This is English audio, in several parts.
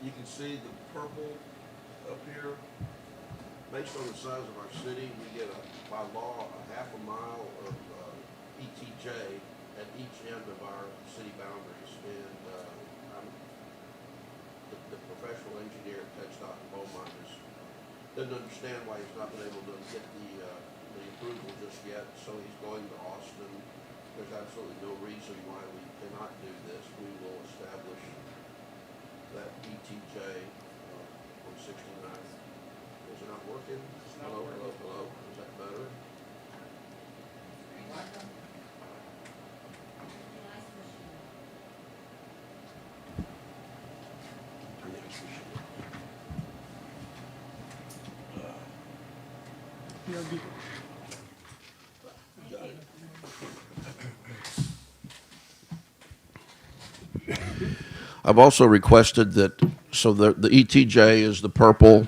You can see the purple up here. Based on the size of our city, we get by law a half a mile of ETJ at each end of our city boundaries. And I'm the professional engineer at TxDOT and Beaumont doesn't understand why he's not been able to get the approval just yet. So he's going to Austin. There's absolutely no reason why we cannot do this. We will establish that ETJ on 69th. Is it not working? Hello, hello, hello. Is that better? Turn the ice machine on. Got it. I've also requested that, so the ETJ is the purple.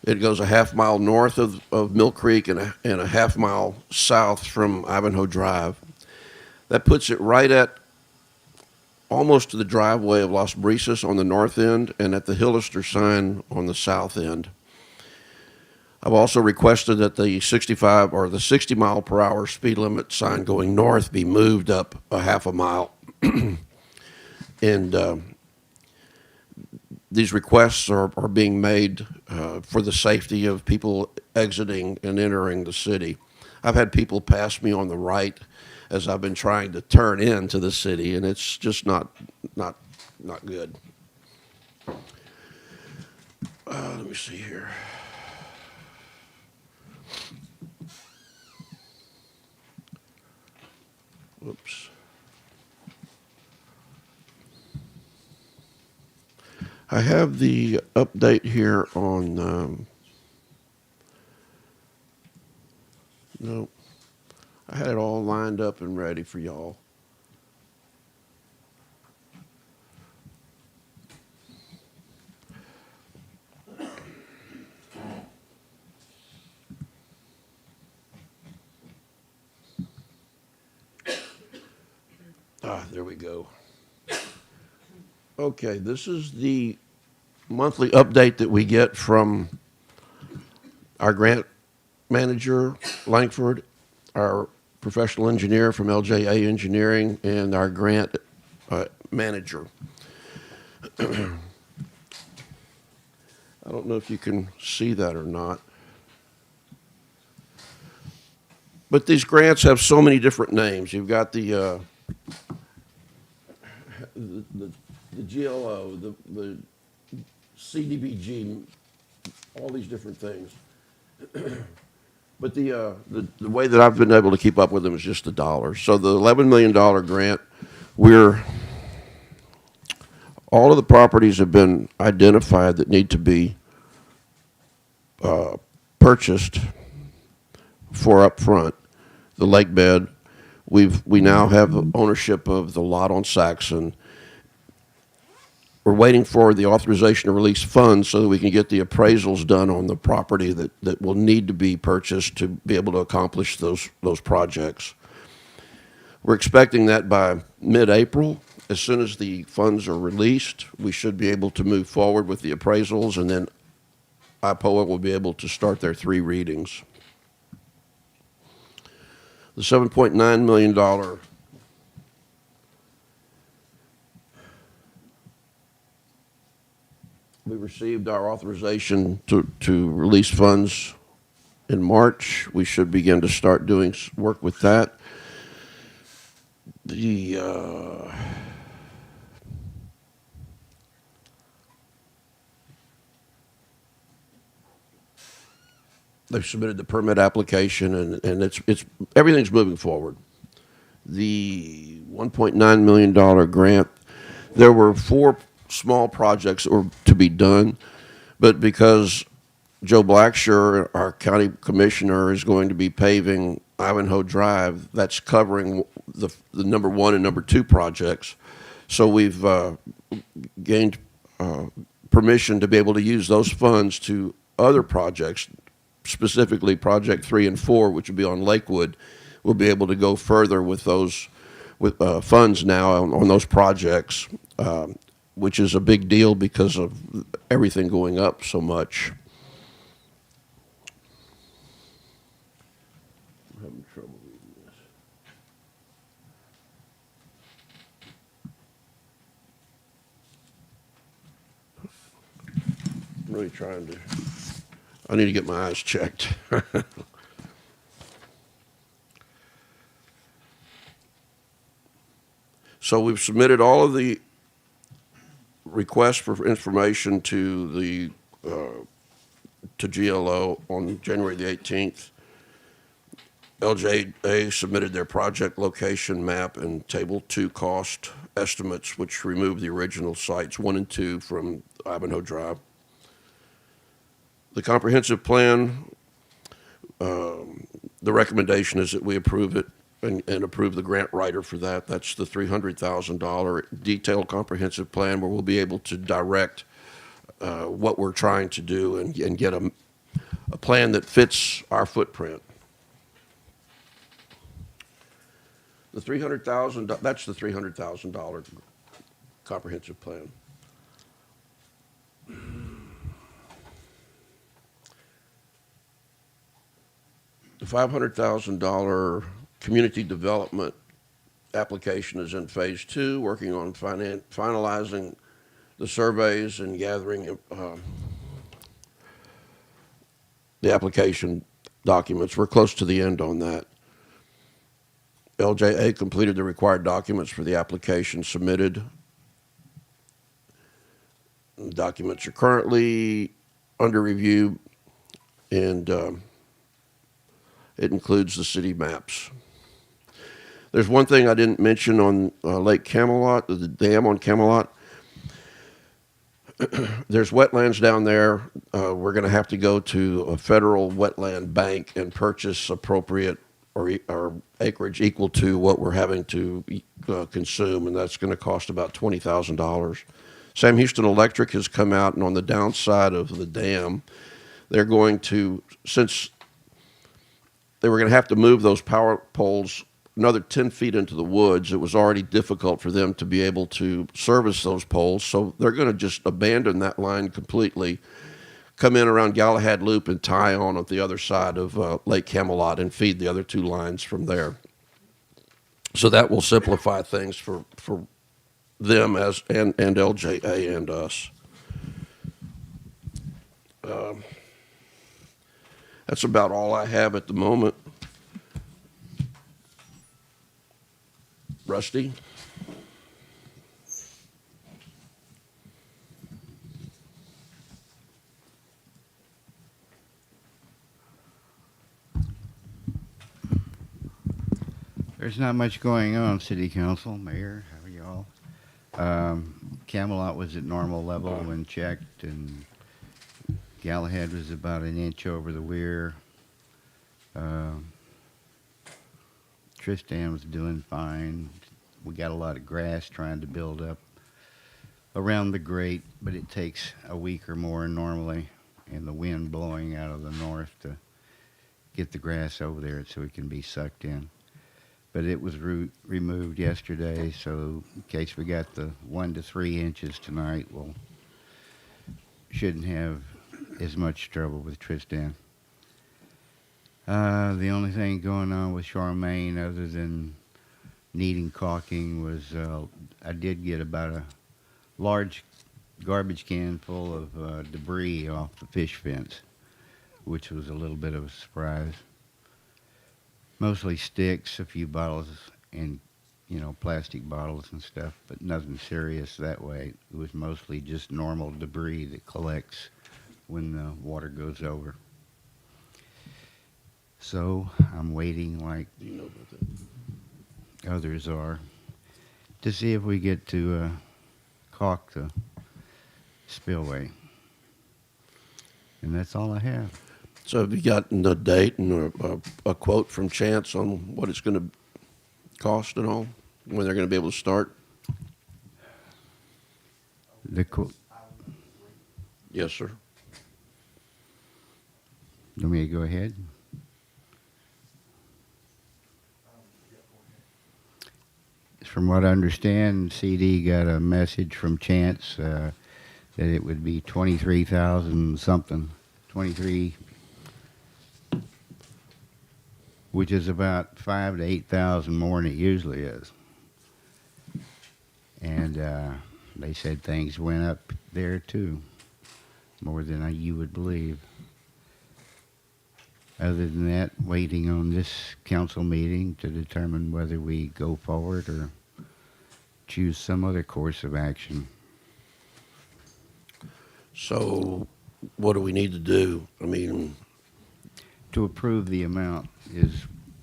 It goes a half mile north of Mill Creek and a half mile south from Ivanhoe Drive. That puts it right at almost to the driveway of Las Brisas on the north end and at the Hillister sign on the south end. I've also requested that the 65 or the 60 mile per hour speed limit sign going north be moved up a half a mile. And these requests are being made for the safety of people exiting and entering the city. I've had people pass me on the right as I've been trying to turn into the city, and it's just not good. Let me see here. Whoops. I have the update here on, no, I had it all lined up and ready for y'all. There we go. Okay, this is the monthly update that we get from our grant manager, Langford, our professional engineer from LJA Engineering, and our grant manager. I don't know if you can see that or not. But these grants have so many different names. You've got the GLO, the CDBG, all these different things. But the way that I've been able to keep up with them is just the dollars. So the $11 million grant, all of the properties have been identified that need to be purchased for up front. The lake bed, we now have ownership of the lot on Saxon. We're waiting for the authorization to release funds so that we can get the appraisals done on the property that will need to be purchased to be able to accomplish those projects. We're expecting that by mid-April. As soon as the funds are released, we should be able to move forward with the appraisals, and then IPOA will be able to start their 3 readings. The $7.9 million we received our authorization to release funds in March. We should begin to start doing work with that. They've submitted the permit application, and it's everything's moving forward. The $1.9 million grant, there were 4 small projects that were to be done, but because Joe Blacksher, our county commissioner, is going to be paving Ivanhoe Drive, that's covering the number 1 and number 2 projects. So we've gained permission to be able to use those funds to other projects, specifically Project 3 and 4, which would be on Lakewood. We'll be able to go further with those funds now on those projects. which is a big deal because of everything going up so much. I'm having trouble reading this. I'm really trying to, I need to get my eyes checked. So we've submitted all of the requests for information to the to GLO on January the 18th. LJA submitted their project location map and Table 2 cost estimates, which removed the original sites 1 and 2 from Ivanhoe Drive. The comprehensive plan, the recommendation is that we approve it and approve the grant writer for that. That's the $300,000 detailed comprehensive plan where we'll be able to direct what we're trying to do and get a plan that fits our footprint. The $300,000, that's the $300,000 comprehensive plan. The $500,000 community development application is in phase 2, working on finalizing the surveys and gathering the application documents. We're close to the end on that. LJA completed the required documents for the application submitted. The documents are currently under review, and it includes the city maps. There's one thing I didn't mention on Lake Camelot, the dam on Camelot. There's wetlands down there. We're going to have to go to a federal wetland bank and purchase appropriate or acreage equal to what we're having to consume, and that's going to cost about $20,000. Sam Houston Electric has come out, and on the downside of the dam, they're going to, since they were going to have to move those power poles another 10 feet into the woods, it was already difficult for them to be able to service those poles, so they're going to just abandon that line completely, come in around Galahad Loop and tie on at the other side of Lake Camelot and feed the other 2 lines from there. So that will simplify things for them and LJA and us. That's about all I have at the moment. Rusty? There's not much going on, City Council, Mayor, how are y'all? Camelot was at normal level when checked, and Galahad was about an inch over the weir. Tristam's doing fine. We got a lot of grass trying to build up around the grate, but it takes a week or more normally, and the wind blowing out of the north to get the grass over there so it can be sucked in. But it was removed yesterday, so in case we got the 1 to 3 inches tonight, we'll shouldn't have as much trouble with Tristan. The only thing going on with Charmaine other than needing caulking was I did get about a large garbage can full of debris off the fish fence, which was a little bit of a surprise. Mostly sticks, a few bottles, and plastic bottles and stuff, but nothing serious that way. It was mostly just normal debris that collects when the water goes over. So I'm waiting, like others are, to see if we get to caulk the spillway. And that's all I have. So have you gotten a date and a quote from Chance on what it's going to cost and all? When they're going to be able to start? The quote. Yes, sir. Want me to go ahead? It's from what I understand, CD got a message from Chance that it would be 23,000 something, 23, which is about 5,000 to 8,000 more than it usually is. And they said things went up there too, more than you would believe. Other than that, waiting on this council meeting to determine whether we go forward or choose some other course of action. So what do we need to do? I mean, To approve the amount is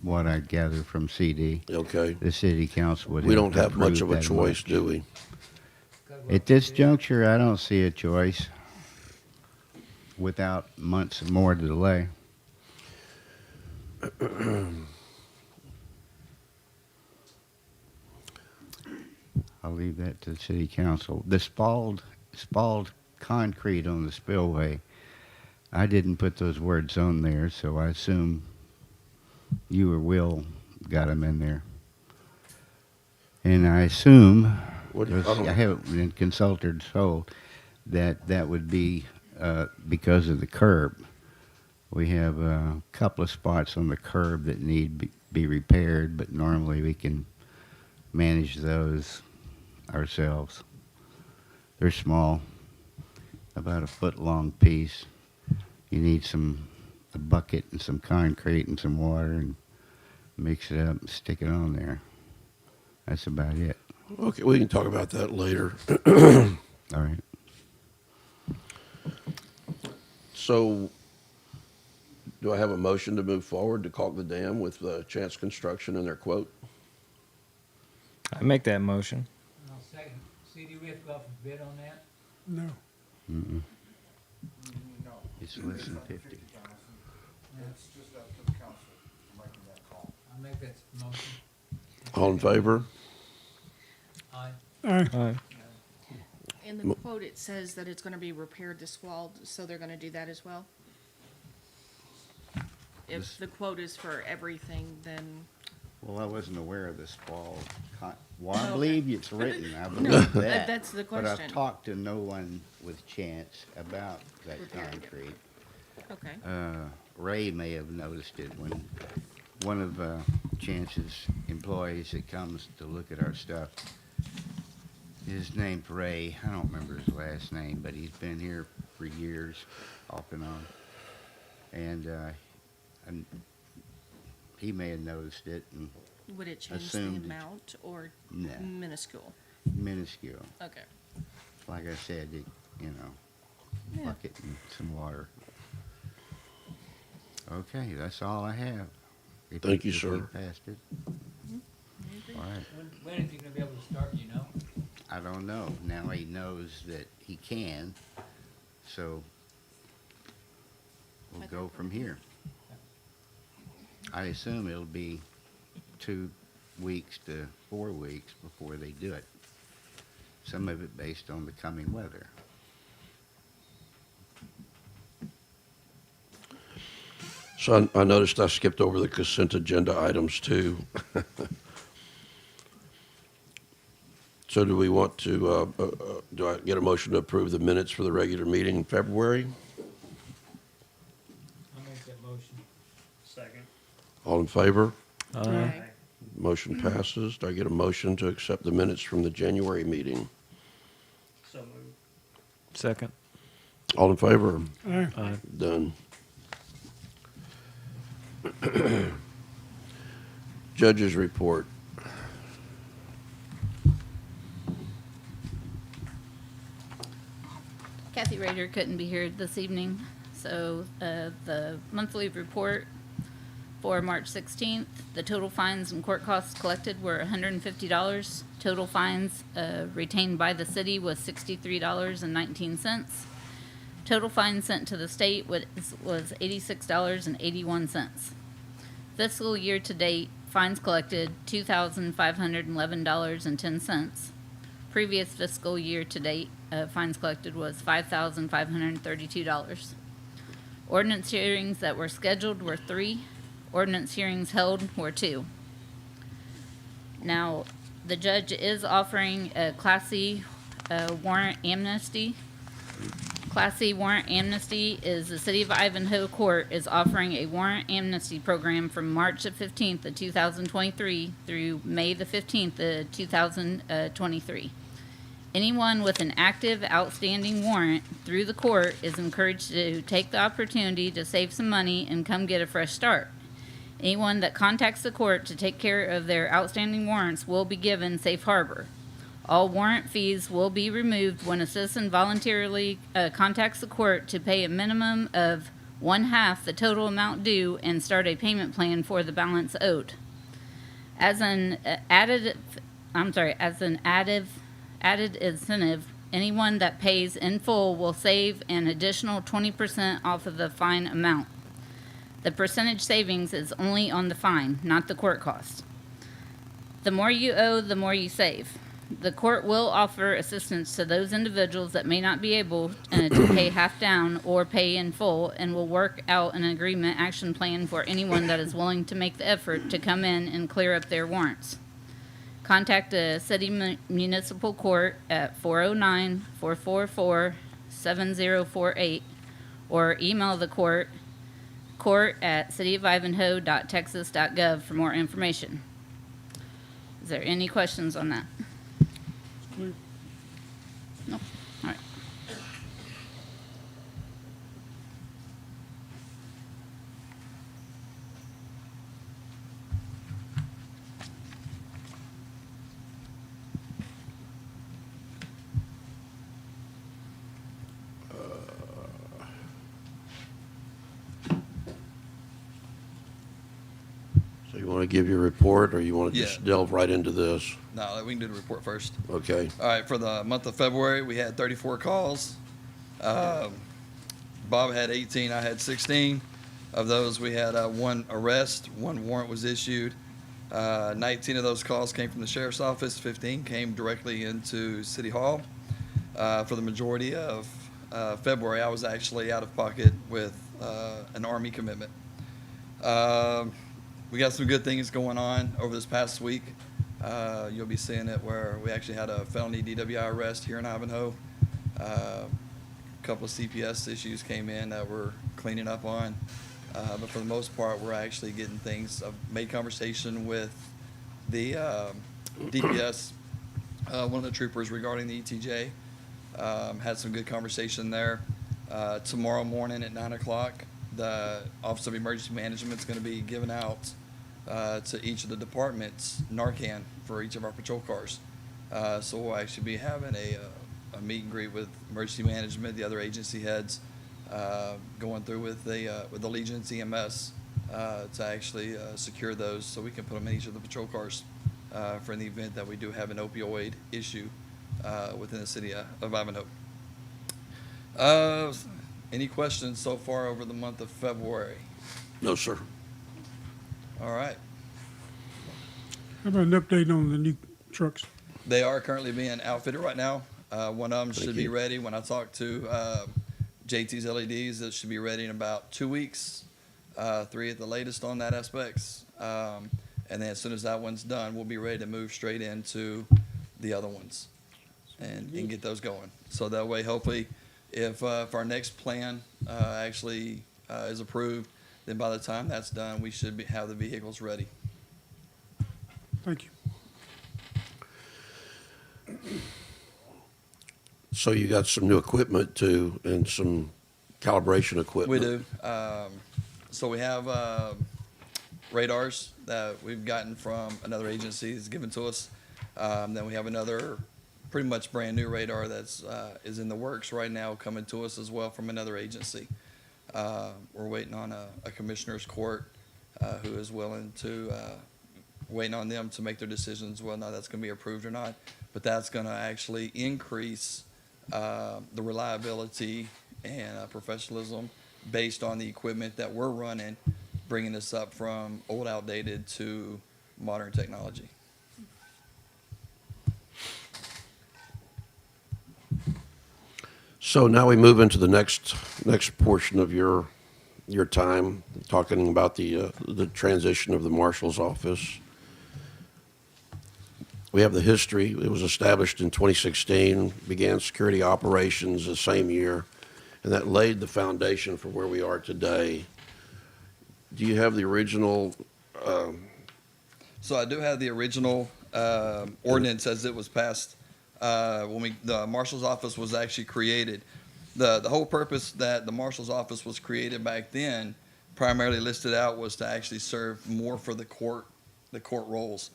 what I gather from CD. okay, The city council would we don't to have much approve of a that choice, much. do we? At this juncture, I don't see a choice without months more delay. I'll leave that to the city council. The spalled concrete on the spillway, I didn't put those words on there, so I assume you or Will got them in there. And I assume, What- I because don't- I haven't been consulted, told that that would be because of the curb. We have a couple of spots on the curb that need be repaired, but normally we can manage those ourselves. They're small, about a foot long piece. You need a bucket and some concrete and some water and mix it up and stick it on there. That's about it. Okay, we can talk about that later. All right. So, do I have a motion to move forward to caulk the dam with Chance Construction and their quote? I make that motion. I'll second. CD, we have to go out for bid on that? No. Mm-mm. No. It's less than 50. It's just up to the council making that call. I'll make that motion. All in favor? Aye. Aye. In the quote, it says that it's gonna be repaired to spalled, so they're gonna do that as well? If the quote is for everything, then, Well, I wasn't aware of this fall. Well, I Okay. believe it's written. I no, believe that. that's the But question. I've talked to no one with Chance about that Repairing it. concrete. Okay, Ray may have noticed it when one of Chance's employees that comes to look at our stuff is named Ray. I don't remember his last name, but he's been here for years, off and on. And he may have noticed it and would it change the Assumed. amount or No. minuscule? minuscule. Okay. Like I said, Yeah. bucket and some water. Okay, that's all I have. Thank you, If sir. we passed it. All right. When is he gonna be able to start, you know? I don't know. Now he knows that he can, so we'll go from here. I assume it'll be 2 weeks to 4 weeks before they do it. Some of it based on the coming weather. So I noticed I skipped over the consent agenda items too. So do we want to, do I get a motion to approve the minutes for the regular meeting in February? I'll make that motion. Second. All in favor? Okay. Motion passes. Do I get a motion to accept the minutes from the January meeting? So moved. Second. All in favor? Aye. Done. Judge's report. Kathy Rader couldn't be here this evening, so the monthly report for March 16th, the total fines and court costs collected were $150. Total fines retained by the city was $63.19. Total fines sent to the state was $86.81. Fiscal year to date, fines collected $2,511.10. Previous fiscal year to date, fines collected was $5,532. Ordinance hearings that were scheduled were 3. Ordinance hearings held were 2. Now, The judge is offering a Class C warrant amnesty. Class C warrant amnesty is the City of Ivanhoe Court is offering a warrant amnesty program from March the 15th of 2023 through May the 15th of 2023. Anyone with an active outstanding warrant through the court is encouraged to take the opportunity to save some money and come get a fresh start. Anyone that contacts the court to take care of their outstanding warrants will be given safe harbor. All warrant fees will be removed when a citizen voluntarily contacts the court to pay a minimum of 1/2 the total amount due and start a payment plan for the balance owed. As an added incentive, anyone that pays in full will save an additional 20% off of the fine amount. The percentage savings is only on the fine, not the court cost. The more you owe, the more you save. The court will offer assistance to those individuals that may not be able to pay half down or pay in full, and will work out an agreement action plan for anyone that is willing to make the effort to come in and clear up their warrants. Contact the City Municipal Court at 409-444-7048 or email the court at cityofivanhoe.texas.gov for more information. Is there any questions on that? Nope. All right. So you want to give your report, or you want to just Yeah. delve right into this? No, we can do the report first. Okay. All right, for the month of February, we had 34 calls. Bob had 18, I had 16. Of those, we had one arrest, one warrant was issued. 19 of those calls came from the sheriff's office, 15 came directly into City Hall. For the majority of February, I was actually out of pocket with an Army commitment. We got some good things going on over this past week. You'll be seeing it where we actually had a felony DWI arrest here in Ivanhoe. A couple of CPS issues came in that we're cleaning up on. But for the most part, we're actually getting things. I've made conversation with the DPS, one of the troopers regarding the ETJ. Had some good conversation there. Tomorrow morning at 9 o'clock, the Office of Emergency Management is going to be giving out to each of the departments Narcan for each of our patrol cars. So we'll actually be having a meet and greet with emergency management, the other agency heads, going through with the Legion's EMS to actually secure those so we can put them in each of the patrol cars for in the event that we do have an opioid issue within the city of Ivanhoe. Any questions so far over the month of February? No, sir. All right. How about an update on the new trucks? They are currently being outfitted right now. One of them should be ready. When I talk to JT's LEDs, it should be ready in about 2 weeks, 3 at the latest on that aspects. And then as soon as that one's done, we'll be ready to move straight into the other ones and get those going. So that way, hopefully, if our next plan actually is approved, then by the time that's done, we should have the vehicles ready. Thank you. So you got some new equipment too, and some calibration equipment. We do. So we have radars that we've gotten from another agency that's given to us. Then we have another pretty much brand new radar that's is in the works right now, coming to us as well from another agency. We're waiting on a commissioner's court who is willing to, waiting on them to make their decisions whether or not that's going to be approved or not. But that's going to actually increase the reliability and professionalism based on the equipment that we're running, bringing us up from old, outdated to modern technology. So now we move into the next portion of your time, talking about the transition of the marshal's office. We have the history. It was established in 2016, began security operations the same year, and that laid the foundation for where we are today. Do you have the original? So I do have the original ordinance as it was passed when the marshal's office was actually created. The whole purpose that the marshal's office was created back then, primarily listed out, was to actually serve more for the court roles.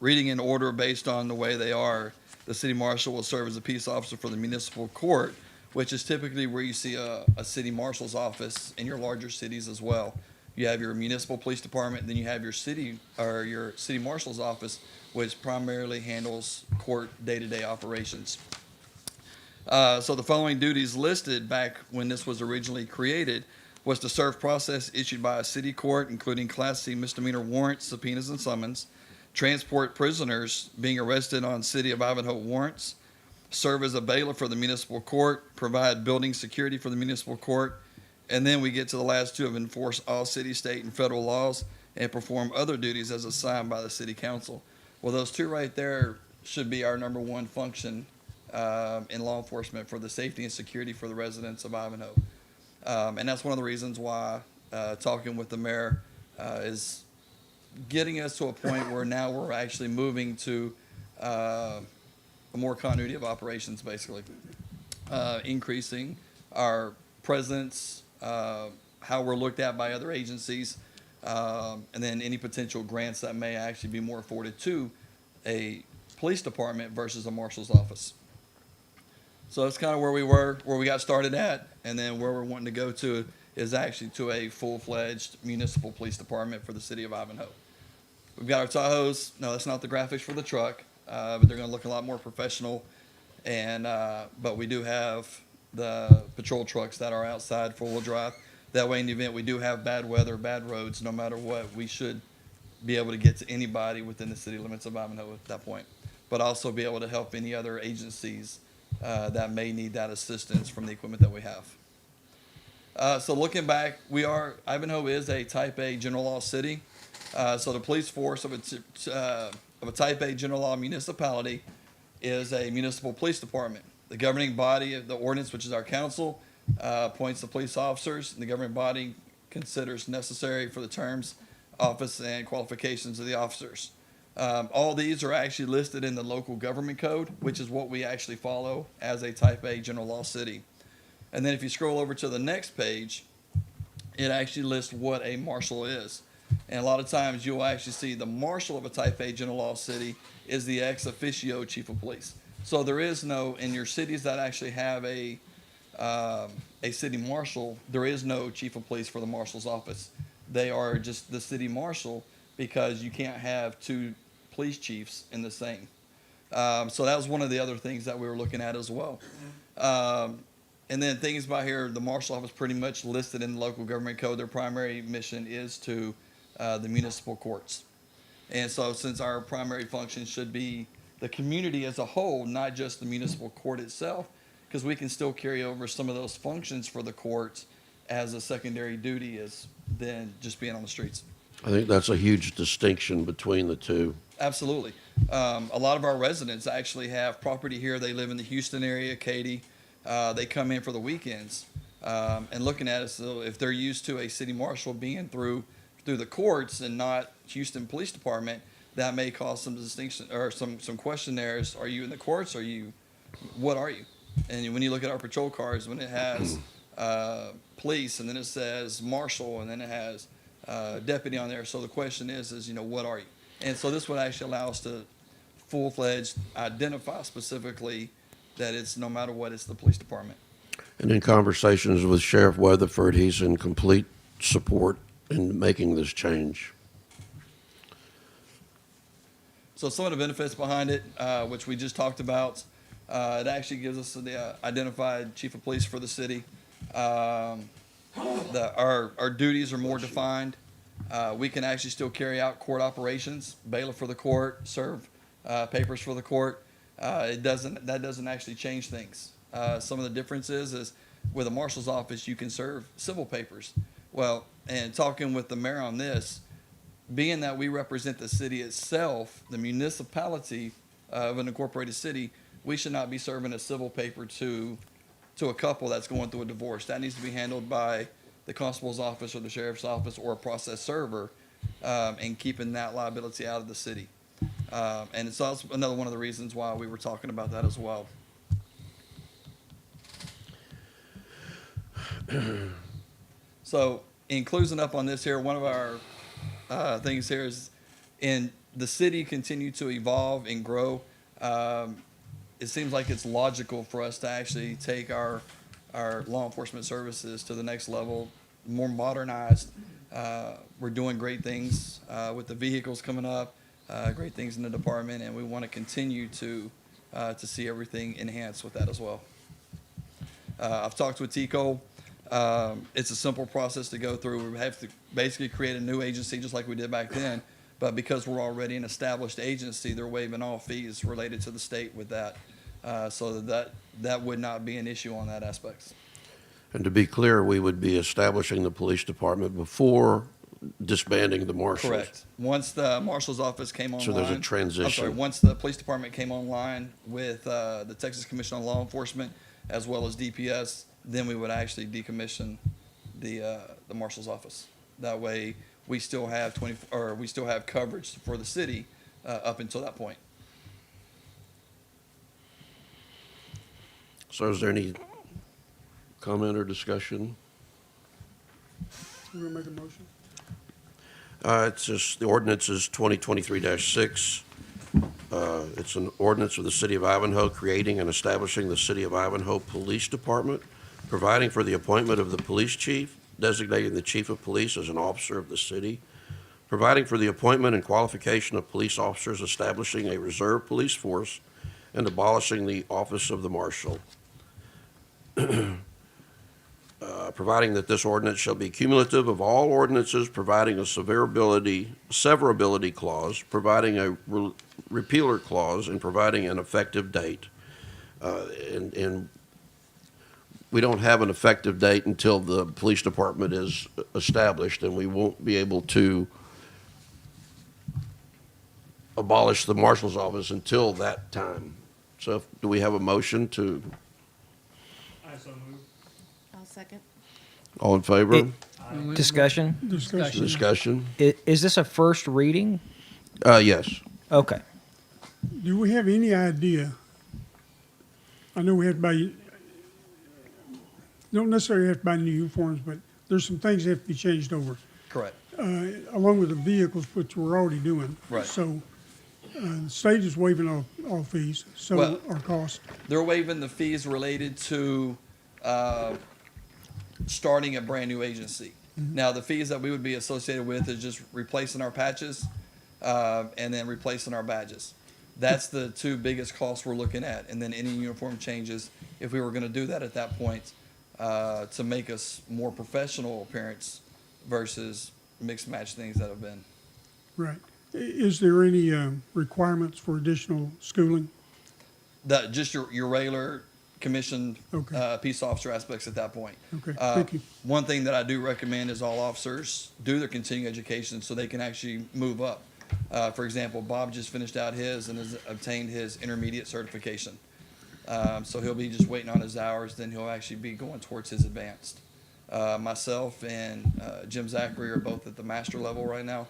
Reading in order based on the way they are, the city marshal will serve as a peace officer for the municipal court, which is typically where you see a city marshal's office in your larger cities as well. You have your municipal police department, then you have your city marshal's office, which primarily handles court day-to-day operations. So the following duties listed back when this was originally created was to serve process issued by a city court, including Class C misdemeanor warrants, subpoenas, and summons, transport prisoners being arrested on City of Ivanhoe warrants, serve as a bailiff for the municipal court, provide building security for the municipal court, and then we get to the last two of enforce all city, state, and federal laws and perform other duties as assigned by the city council. Well, those two right there should be our number one function in law enforcement for the safety and security for the residents of Ivanhoe. And that's one of the reasons why talking with the mayor is getting us to a point where now we're actually moving to a more continuity of operations, basically. Increasing our presence, how we're looked at by other agencies, and then any potential grants that may actually be more afforded to a police department versus a marshal's office. So that's kind of where we got started at, and then where we're wanting to go to is actually to a full-fledged municipal police department for the city of Ivanhoe. We've got our Tahoes. No, that's not the graphics for the truck, but they're going to look a lot more professional. And but we do have the patrol trucks that are outside four-wheel drive. That way, in the event we do have bad weather, bad roads, no matter what, we should be able to get to anybody within the city limits of Ivanhoe at that point. But also be able to help any other agencies that may need that assistance from the equipment that we have. So looking back, Ivanhoe is a Type A general law city. So the police force of a Type A general law municipality is a municipal police department. The governing body of the ordinance, which is our council, appoints the police officers, and the governing body considers necessary for the terms, office, and qualifications of the officers. All these are actually listed in the local government code, which is what we actually follow as a Type A general law city. And then if you scroll over to the next page, it actually lists what a marshal is. And a lot of times you'll actually see the marshal of a Type A general law city is the ex officio chief of police. So there is no, in your cities that actually have a city marshal, there is no chief of police for the marshal's office. They are just the city marshal, because you can't have two police chiefs in the same. So that was one of the other things that we were looking at as well. And then things by here, the marshal office pretty much listed in the local government code. Their primary mission is to the municipal courts. And so since our primary function should be the community as a whole, not just the municipal court itself, because we can still carry over some of those functions for the courts as a secondary duty as than just being on the streets. I think that's a huge distinction between the two. Absolutely. A lot of our residents actually have property here. They live in the Houston area, Katy. They come in for the weekends and looking at us. So if they're used to a city marshal being through the courts and not Houston Police Department, that may cause some distinction or some questionnaires. Are you in the courts? What are you? And when you look at our patrol cars, when it has police and then it says marshal and then it has deputy on there. So the question is, what are you? And so this would actually allow us to full-fledged identify specifically that it's no matter what, it's the police department. And in conversations with Sheriff Weatherford, he's in complete support in making this change. So some of the benefits behind it, which we just talked about, it actually gives us the identified chief of police for the city. Our duties are more defined. We can actually still carry out court operations, bailiff for the court, serve papers for the court. That doesn't actually change things. Some of the differences is with a marshal's office, you can serve civil papers. Well, and talking with the mayor on this, being that we represent the city itself, the municipality of an incorporated city, we should not be serving a civil paper to a couple that's going through a divorce. That needs to be handled by the constable's office or the sheriff's office or a process server, and keeping that liability out of the city. And it's also another one of the reasons why we were talking about that as well. So, in closing up on this here, one of our things here is, in the city continue to evolve and grow. It seems like it's logical for us to actually take our law enforcement services to the next level, more modernized. We're doing great things with the vehicles coming up, great things in the department, and we want to continue to see everything enhanced with that as well. I've talked with TCO. It's a simple process to go through. We have to basically create a new agency just like we did back then, but because we're already an established agency, they're waiving all fees related to the state with that, so that would not be an issue on that aspect. And to be clear, we would be establishing the police department before disbanding the marshals. Correct. Once the marshal's office came online. So there's a transition. I'm sorry, once the police department came online with the Texas Commission on Law Enforcement as well as DPS, then we would actually decommission the marshal's office. That way, we still have coverage for the city up until that point. So is there any comment or discussion? You want to make a motion? It's just, the ordinance is 2023-6. It's an ordinance of the City of Ivanhoe creating and establishing the City of Ivanhoe Police Department, providing for the appointment of the police chief, designating the chief of police as an officer of the city, providing for the appointment and qualification of police officers, establishing a reserve police force, and abolishing the office of the marshal. Providing that this ordinance shall be cumulative of all ordinances, providing a severability clause, providing a repealer clause, and providing an effective date. And we don't have an effective date until the police department is established, and we won't be able to abolish the marshal's office until that time. So do we have a motion to, I so move. I'll second. all in favor? Discussion? Discussion. Discussion? Is this a first reading? Yes. Okay. Do we have any idea? I know we have to buy, don't necessarily have to buy new uniforms, but there's some things that have to be changed over, Correct. along with the vehicles, which we're already doing. Right. So, the state is waiving all fees, so, Well- our cost. They're waiving the fees related to starting a brand new agency. Now, the fees that we would be associated with is just replacing our patches and then replacing our badges. That's the two biggest costs we're looking at. And then any uniform changes, if we were going to do that at that point, to make us more professional appearance versus mixed match things that have been. Right. Is there any requirements for additional schooling? Just your regular commissioned Okay. peace officer aspects at that point. Okay, thank you. One thing that I do recommend is all officers do their continuing education so they can actually move up. For example, Bob just finished out his and has obtained his intermediate certification. So he'll be just waiting on his hours, then he'll actually be going towards his advanced. Myself and Jim Zachary are both at the master level right now,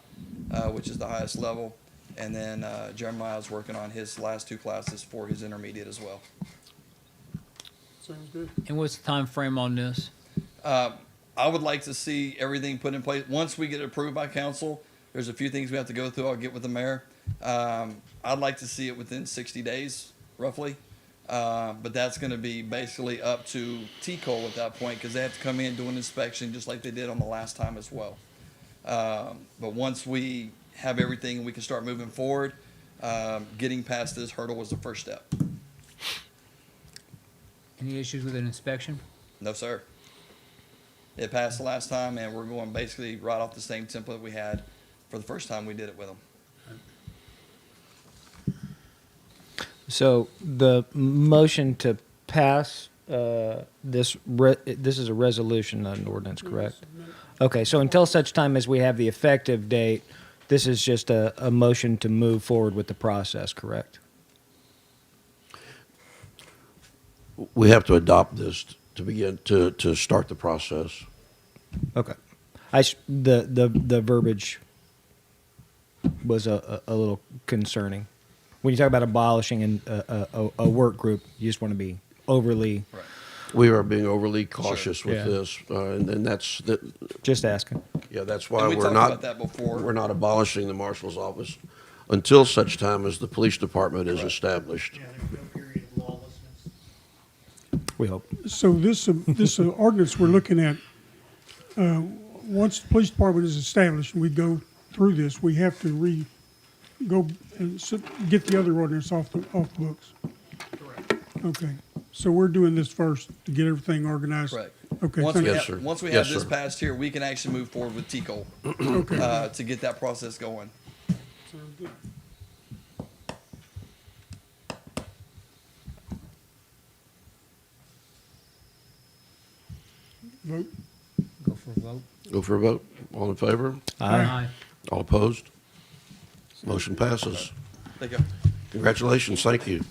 which is the highest level. And then Jeremiah is working on his last two classes for his intermediate as well. Sounds good. And what's the time frame on this? I would like to see everything put in place. Once we get it approved by council, there's a few things we have to go through. I'll get with the mayor. I'd like to see it within 60 days, roughly. But that's going to be basically up to TCO at that point because they have to come in, do an inspection just like they did on the last time as well. But once we have everything and we can start moving forward, getting past this hurdle was the first step. Any issues with an inspection? No, sir. It passed the last time, and we're going basically right off the same template we had for the first time we did it with them. So the motion to pass this is a resolution, not an ordinance, correct? Okay, so until such time as we have the effective date, This is just a motion to move forward with the process, correct? We have to adopt this to begin to start the process. Okay. The verbiage was a little concerning. When you talk about abolishing a work group, you just want to be overly. Right. We are being overly cautious with Yeah. this, and that's Just asking. yeah. That's why And we we're talked not about that before. We're not abolishing the marshal's office until such time as the police department is established. Yeah, there's no period of lawlessness. We hope. So this ordinance we're looking at, once the police department is established and we go through this, we have to go and get the other ordinance off the books. Correct. Okay, so we're doing this first to get everything organized. Correct. Okay, Once thank we you. Yes, have, sir. once we Yes, have this sir. passed here, we can actually move forward with TCO to get that process going. Sounds good. Vote. Go for a vote. Go for a vote. All in favor? Aye. All opposed? Motion passes. Thank you. Congratulations. Thank you.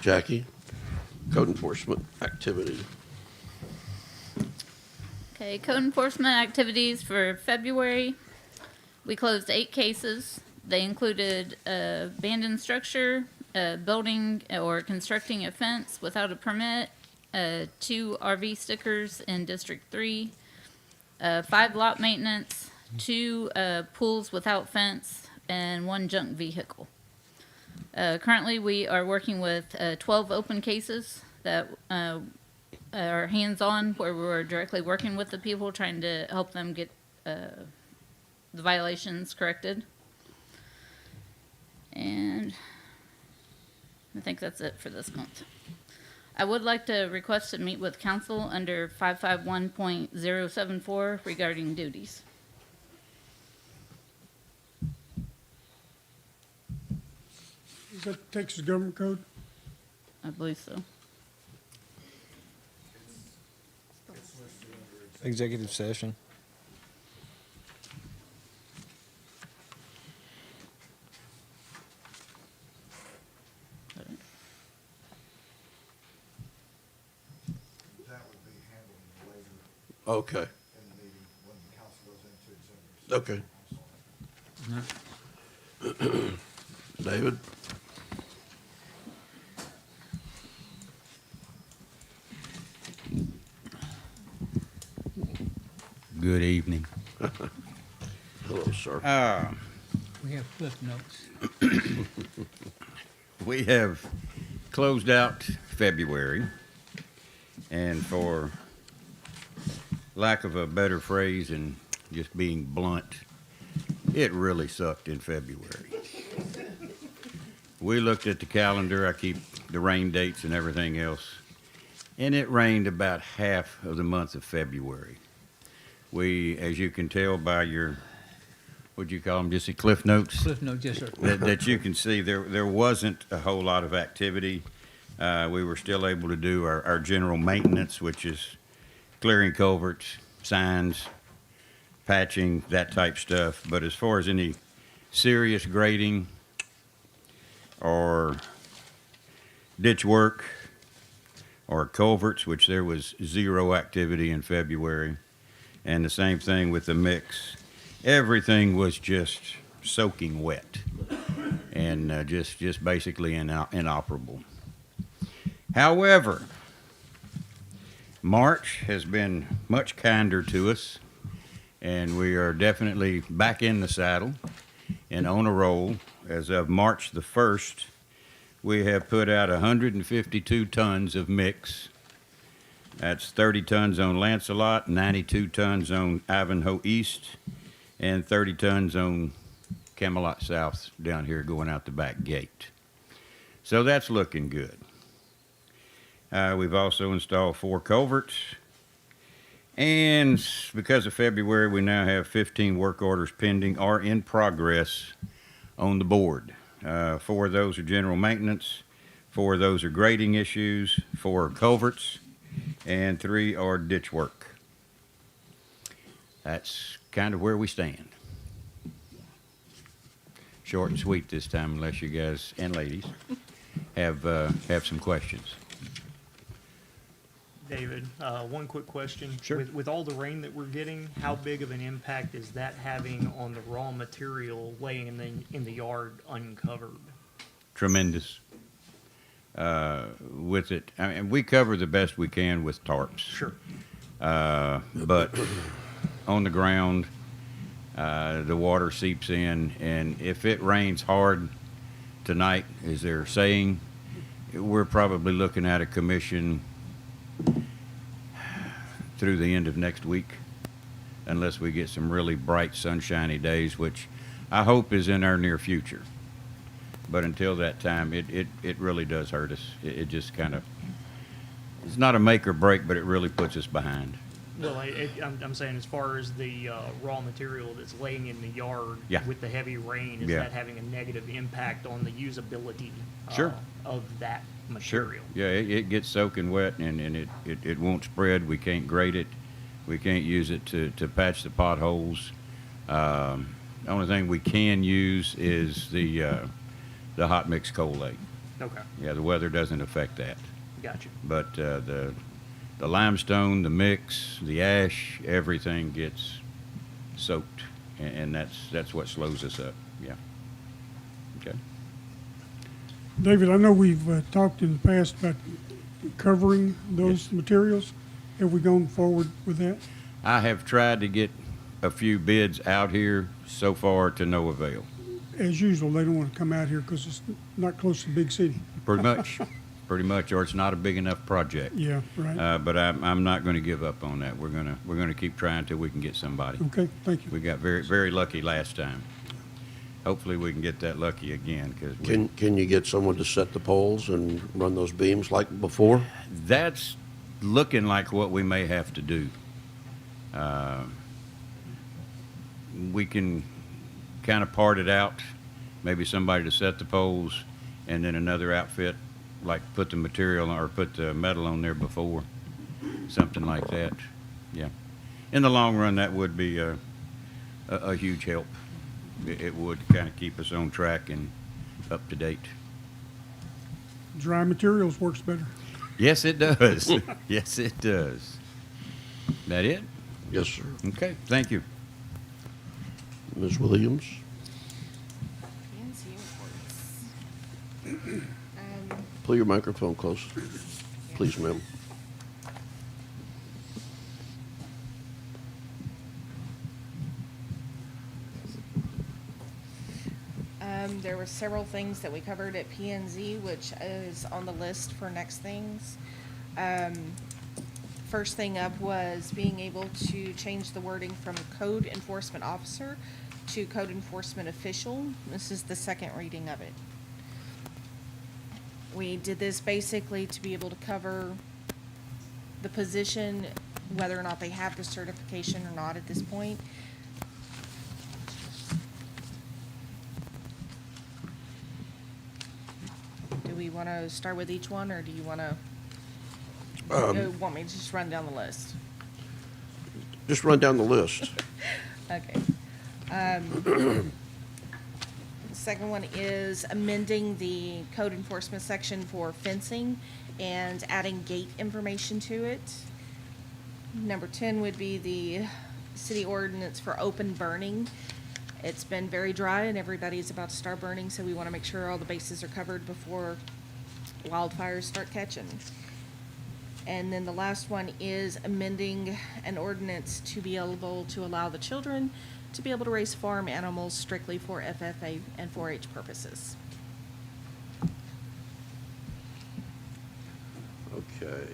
Jackie, code enforcement activity. Okay, code enforcement activities for February. We closed 8 cases. They included abandoned structure, building or constructing a fence without a permit, 2 RV stickers in District 3, 5 lot maintenance, 2 pools without fence, and 1 junk vehicle. Currently, we are working with 12 open cases that are hands-on, where we're directly working with the people, trying to help them get the violations corrected. And I think that's it for this month. I would like to request to meet with council under 551.074 regarding duties. Is that Texas government code? I believe so. Executive session. That would be handled later Okay. in the meeting when the council goes into executive. Okay. David? Good evening. Hello, sir. We have cliff notes. We have closed out February, and for lack of a better phrase and just being blunt, it really sucked in February. We looked at the calendar, I keep the rain dates and everything else, and it rained about half of the month of February. We, as you can tell by your, what'd you call them, just the cliff notes? Cliff notes, yes, sir. that you can see there wasn't a whole lot of activity. We were still able to do our general maintenance, which is clearing culverts, signs, patching, that type stuff. But as far as any serious grading or ditch work or culverts, which there was zero activity in February, and the same thing with the mix. Everything was just soaking wet and just basically inoperable. However, March has been much kinder to us, and we are definitely back in the saddle and on a roll. As of March the 1st, we have put out 152 tons of mix. That's 30 tons on Lancelot, 92 tons on Ivanhoe East, and 30 tons on Camelot South down here going out the back gate. So that's looking good. We've also installed 4 culverts. And because of February, we now have 15 work orders pending or in progress on the board. 4 of those are general maintenance, 4 of those are grading issues, 4 are culverts, and 3 are ditch work. That's kind of where we stand. Short and sweet this time, unless you guys and ladies have some questions. David, one quick question. Sure. With all the rain that we're getting, how big of an impact is that having on the raw material laying in the yard uncovered? Tremendous. With it, I mean, we cover the best we can with tarps. Sure. But on the ground, the water seeps in, and if it rains hard tonight, as they're saying, we're probably looking at a commission through the end of next week, unless we get some really bright, sunshiny days, which I hope is in our near future. But until that time, it really does hurt us. It just kind of, it's not a make or break, but it really puts us behind. Well, I'm saying as far as the raw material that's laying in the yard Yeah. with the heavy rain, is Yeah. that having a negative impact on the usability Sure. of that Sure. material? Yeah, it gets soaking wet, and it won't spread. We can't grade it. We can't use it to patch the potholes. The only thing we can use is the hot mix coal-aid. Okay, Yeah, the weather doesn't affect that. gotcha. But the limestone, the mix, the ash, everything gets soaked, and that's what slows us up. Yeah. Okay. David, I know we've talked in the past about covering those materials. Have we gone forward with that? I have tried to get a few bids out here, so far to no avail. As usual, they don't want to come out here because it's not close to the big city. Pretty much, or it's not a big enough project. Yeah, right. But I'm not going to give up on that. We're gonna keep trying till we can get somebody. Okay, thank you. We got very lucky last time. Hopefully we can get that lucky again, because Can you get someone to set the poles and run those beams like before? that's looking like what we may have to do. We can kind of part it out, maybe somebody to set the poles, and then another outfit, like put the material or put the metal on there before, something like that. Yeah. In the long run, that would be a huge help. It would kind of keep us on track and up to date. Dry materials works better. Yes, it does. Yes, it does. That it? Yes, sir. Okay, thank you. Ms. Williams? P&Z reports. Pull your microphone close, please, ma'am. There were several things that we covered at P&Z, which is on the list for next things. First thing up was being able to change the wording from code enforcement officer to code enforcement official. This is the second reading of it. We did this basically to be able to cover the position, whether or not they have the certification or not at this point. Do we want to start with each one, or do you want to, want me to just run down the list? Just run down the list. Okay. Second one is amending the code enforcement section for fencing and adding gate information to it. Number 10 would be the city ordinance for open burning. It's been very dry and everybody's about to start burning, so we want to make sure all the bases are covered before wildfires start catching. And then the last one is amending an ordinance to be able to allow the children to be able to raise farm animals strictly for FFA and 4-H purposes. Okay.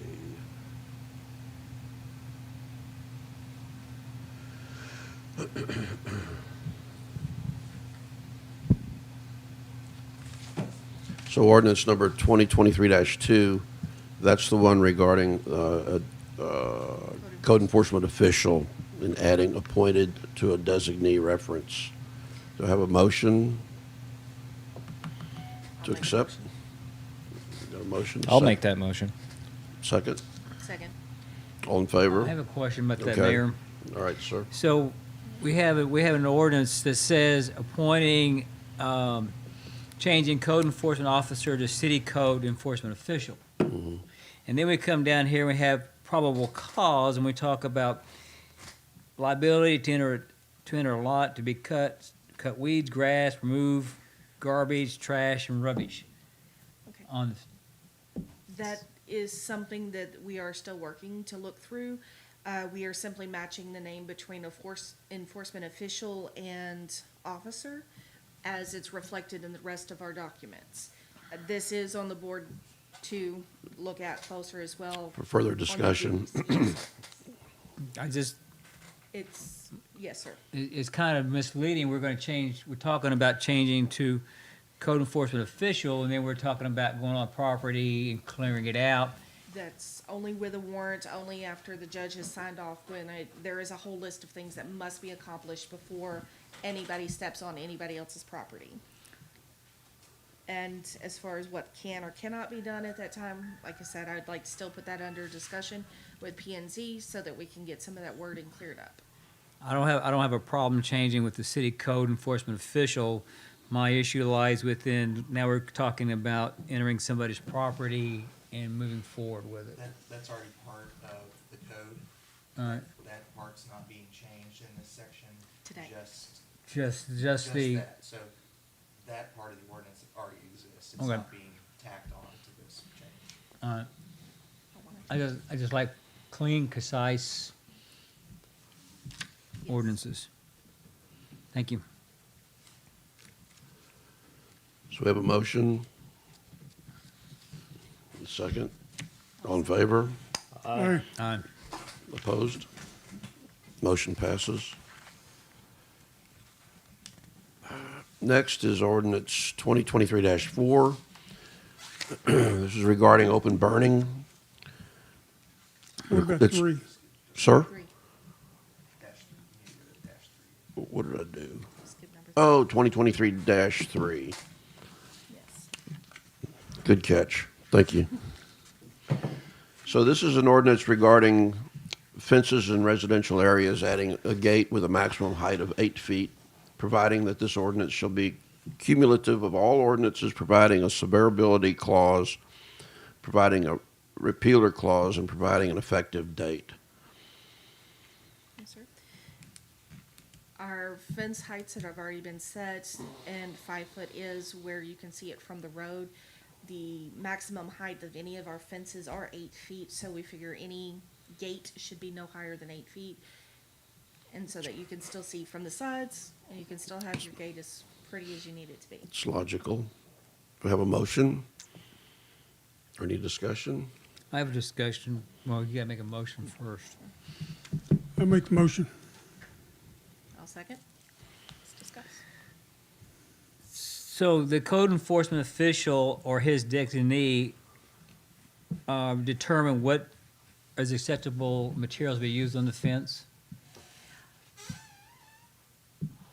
So ordinance number 2023-2, that's the one regarding code enforcement official and adding appointed to a designee reference. Do I have a motion to accept? Got a motion? I'll make that motion. Second? Second. All in favor? I have a question about that, Okay. Mayor. All right, sir. So we have an ordinance that says appointing, changing code enforcement officer to city code enforcement official. And then we come down here, we have probable cause, and we talk about liability to enter a lot, to be cut weeds, grass, remove garbage, trash, and rubbish. Okay. On, That is something that we are still working to look through. We are simply matching the name between a enforcement official and officer as it's reflected in the rest of our documents. This is on the board to look at closer as well. For further on the discussion. duties. I just, It's, yes, sir. it's kind of misleading. We're talking about changing to code enforcement official, and then we're talking about going on property and clearing it out. That's only with a warrant, only after the judge has signed off, when there is a whole list of things that must be accomplished before anybody steps on anybody else's property. And as far as what can or cannot be done at that time, like I said, I'd like to still put that under discussion with P and Z so that we can get some of that wording cleared up. I don't have a problem changing with the city code enforcement official. My issue lies within, now we're talking about entering somebody's property and moving forward with it. That's already part of the code. All right, That part's not being changed in this section. Today. just the, that. So that part of the ordinance already exists. It's Okay. not being tacked on to this change. all right. I just like clean, concise ordinances. Thank you. So we have a motion. Second. All in favor? Aye. Opposed? Motion passes. Next is ordinance 2023-4. This is regarding open burning. What about It's- 3? Sir? Three. What did I do? Skip number three. Oh, 2023-3. Yes. Good catch. Thank you. So this is an ordinance regarding fences in residential areas, adding a gate with a maximum height of 8 feet, providing that this ordinance shall be cumulative of all ordinances, providing a severability clause, providing a repealer clause, and providing an effective date. Yes, sir. Our fence heights that have already been set, and 5 foot is where you can see it from the road. The maximum height of any of our fences are 8 feet, so we figure any gate should be no higher than 8 feet. And so that you can still see from the sides, and you can still have your gate as pretty as you need it to be. It's logical. Do we have a motion? Or any discussion? I have a discussion. Well, you gotta make a motion first. I make the motion. I'll second. Let's discuss. So the code enforcement official or his designee determine what is acceptable materials to be used on the fence?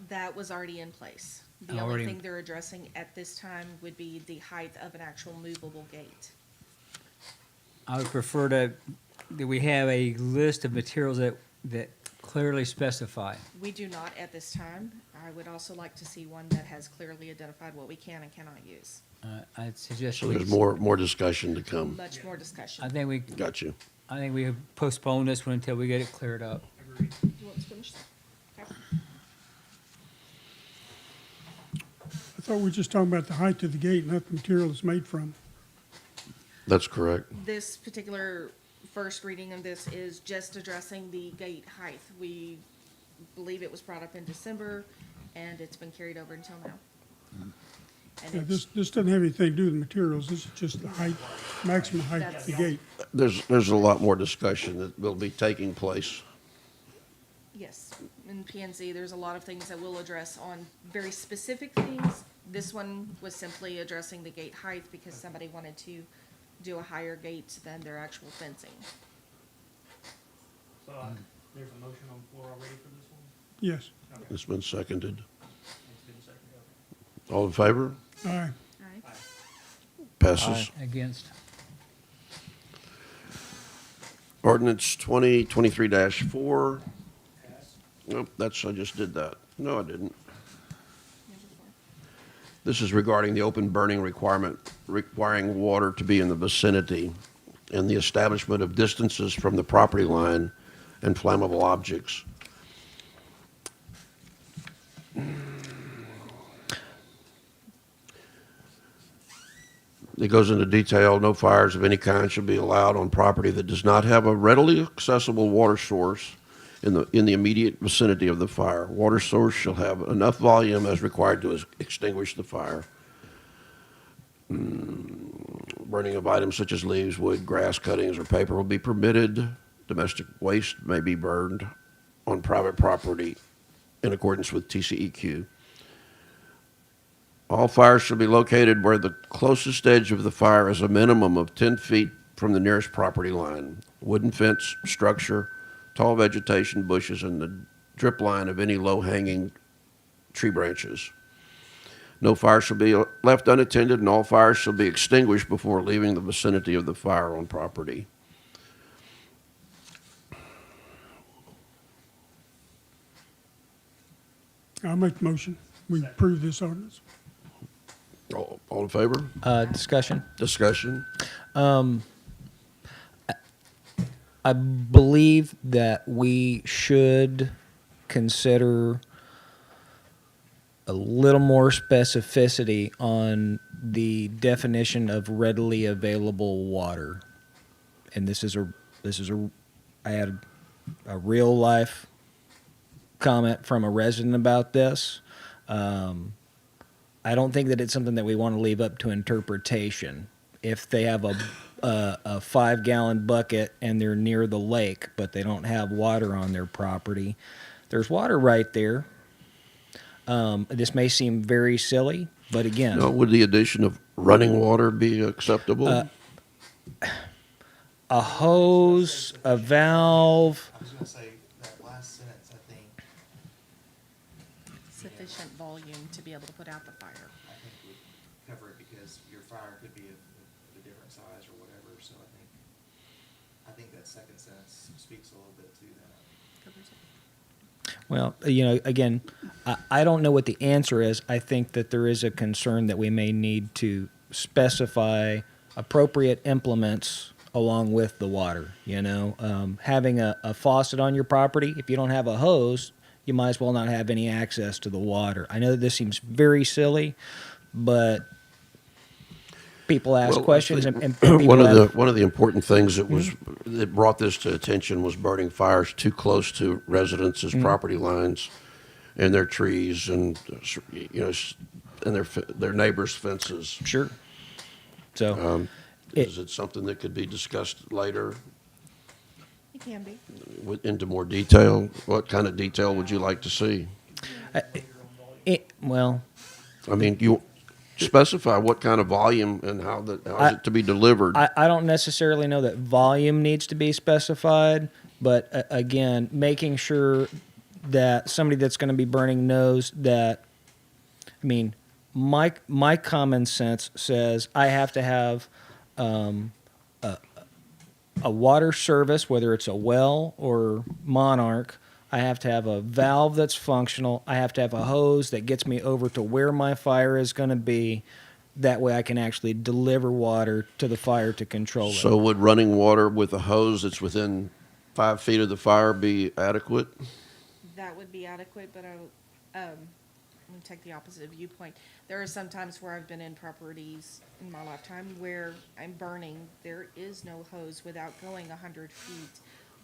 That was already in place. The only Already- thing they're addressing at this time would be the height of an actual movable gate. I would prefer that we have a list of materials that clearly specify. We do not at this time. I would also like to see one that has clearly identified what we can and cannot use. I'd suggest So we, there's more discussion to come. Much more discussion. I think we, Got you. I think we postpone this one until we get it cleared up. You want to finish that? Okay. I thought we were just talking about the height of the gate, not the material it's made from. That's correct. This particular first reading of this is just addressing the gate height. We believe it was brought up in December, and it's been carried over until now. And Yeah, it's, this doesn't have anything to do with the materials, this is just the height, maximum height of the gate. There's a lot more discussion that will be taking place. yes, in P and Z, there's a lot of things that we'll address on very specific things. This one was simply addressing the gate height because somebody wanted to do a higher gate than their actual fencing. So there's a motion on the floor already for this one? Yes. Okay. It's been seconded. It's been seconded, okay. All in favor? Aye. All right. Passes. Against. Ordinance 2023-4. Nope, I just did that. No, I didn't. This is regarding the open burning requirement, requiring water to be in the vicinity and the establishment of distances from the property line and flammable objects. It goes into detail. No fires of any kind shall be allowed on property that does not have a readily accessible water source in the immediate vicinity of the fire. Water source shall have enough volume as required to extinguish the fire. Burning of items such as leaves, wood, grass cuttings, or paper will be permitted. Domestic waste may be burned on private property in accordance with TCEQ. All fires shall be located where the closest edge of the fire is a minimum of 10 feet from the nearest property line. Wooden fence, structure, tall vegetation, bushes, and the drip line of any low-hanging tree branches. No fire shall be left unattended, and all fires shall be extinguished before leaving the vicinity of the fire on property. I'll make the motion. We approve this ordinance. All in favor? Discussion. Discussion? I believe that we should consider a little more specificity on the definition of readily available water. And I had a real life comment from a resident about this. I don't think that it's something that we want to leave up to interpretation. If they have a 5-gallon bucket and they're near the lake, but they don't have water on their property, there's water right there. This may seem very silly, but again, Now, would the addition of running water be acceptable? a hose, a valve. I was gonna say, that last sentence, I think, Sufficient volume to be able to put out the fire. would cover it because your fire could be of a different size or whatever, so I think that second sentence speaks a little bit to that. Covers it. Well, again, I don't know what the answer is. I think that there is a concern that we may need to specify appropriate implements along with the water. Having a faucet on your property, if you don't have a hose, you might as well not have any access to the water. I know that this seems very silly, but people ask Well, I questions, think and people one have, of the important things that brought this to attention was burning fires too close to residences' property lines and their trees and and their neighbors' fences. Sure. So Is it something that could be discussed later It can be. into more detail? What kind of detail would you like to see? well, I mean, you specify what kind of volume and how is it to be delivered. I don't necessarily know that volume needs to be specified, but again, making sure that somebody that's going to be burning knows that, I mean, my common sense says I have to have a water service, whether it's a well or Monarch. I have to have a valve that's functional. I have to have a hose that gets me over to where my fire is going to be. That way I can actually deliver water to the fire to control it. So would running water with a hose that's within 5 feet of the fire be adequate? That would be adequate, but I'm going to take the opposite viewpoint. There are some times where I've been in properties in my lifetime where I'm burning. There is no hose without going 100 feet,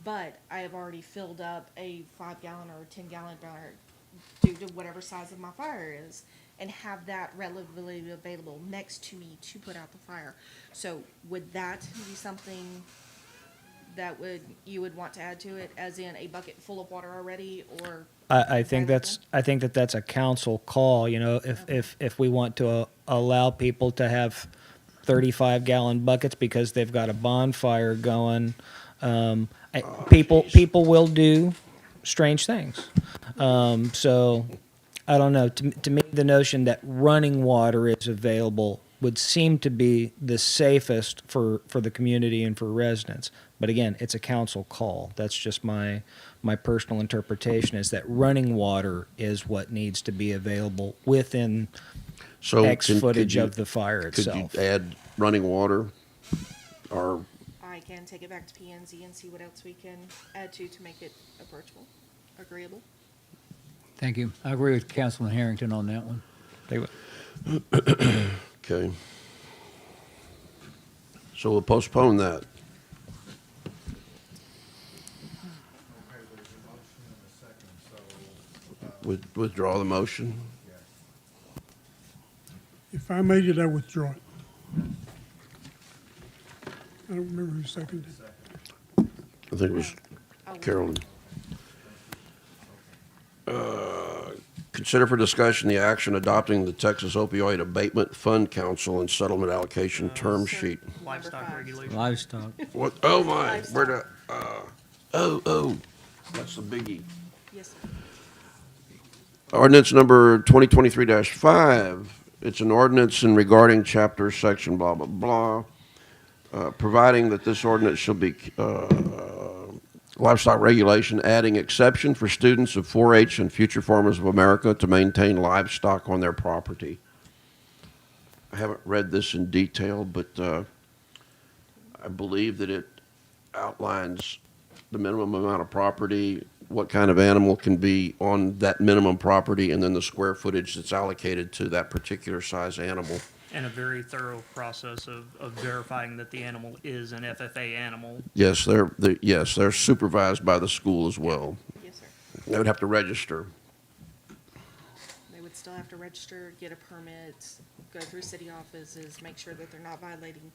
but I have already filled up a 5-gallon or 10-gallon burner due to whatever size of my fire is, and have that relatively available next to me to put out the fire. So would that be something that you would want to add to it, as in a bucket full of water already, or? I think that's a council call. If we want to allow people to have 35-gallon buckets because they've got a bonfire going, people will do strange things. So I don't know. To me, the notion that running water is available would seem to be the safest for the community and for residents. But again, it's a council call. That's just my personal interpretation, is that running water is what needs to be available within So X could footage you- of the fire itself. Could you add running water? Or, I can take it back to P&Z and see what else we can add to make it approachable, agreeable. Thank you. I agree with Councilman Harrington on that one. okay. So we'll postpone that. Withdraw the motion. If I made it, I withdraw it. I don't remember who seconded it. I think it was Carolyn. Consider for discussion the action adopting the Texas Opioid Abatement Fund Council and Settlement Allocation Term Sheet. Livestock regulation. Livestock. What, oh my, Livestock. where the, oh, that's the biggie. Yes, sir. Ordinance number 2023-5, it's an ordinance in regarding chapter, section, blah, blah, blah, providing that this ordinance shall be livestock regulation, adding exception for students of 4-H and future farmers of America to maintain livestock on their property. I haven't read this in detail, but I believe that it outlines the minimum amount of property, what kind of animal can be on that minimum property, and then the square footage that's allocated to that particular size animal. And a very thorough process of verifying that the animal is an FFA animal. Yes, they're supervised by the school as well. Yes, sir. They would have to register. They would still have to register, get a permit, go through city offices, make sure that they're not violating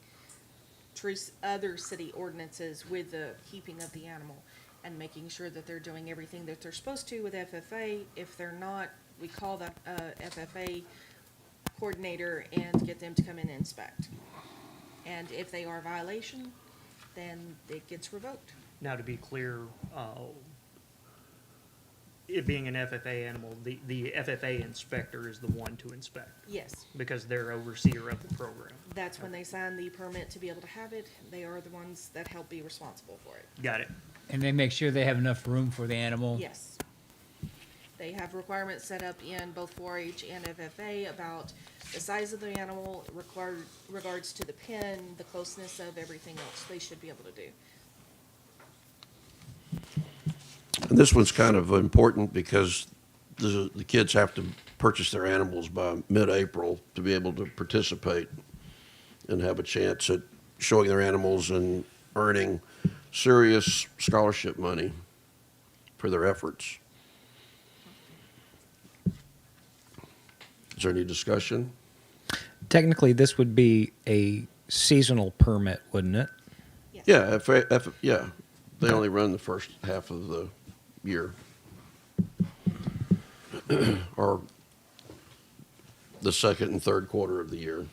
other city ordinances with the keeping of the animal, and making sure that they're doing everything that they're supposed to with FFA. If they're not, we call that FFA coordinator and get them to come in and inspect. And if they are a violation, then it gets revoked. Now, to be clear, it being an FFA animal, the FFA inspector is the one to inspect Yes, because they're overseer of the program. that's when they sign the permit to be able to have it. They are the ones that help be responsible for it. Got it. And they make sure they have enough room for the animal. Yes. They have requirements set up in both 4-H and FFA about the size of the animal, regards to the pen, the closeness of everything else they should be able to do. And this one's kind of important because the kids have to purchase their animals by mid-April to be able to participate and have a chance at showing their animals and earning serious scholarship money for their efforts. Is there any discussion? Technically, this would be a seasonal permit, wouldn't it? Yes. Yeah, they only run the first half of the year. Or the second and third quarter of the year.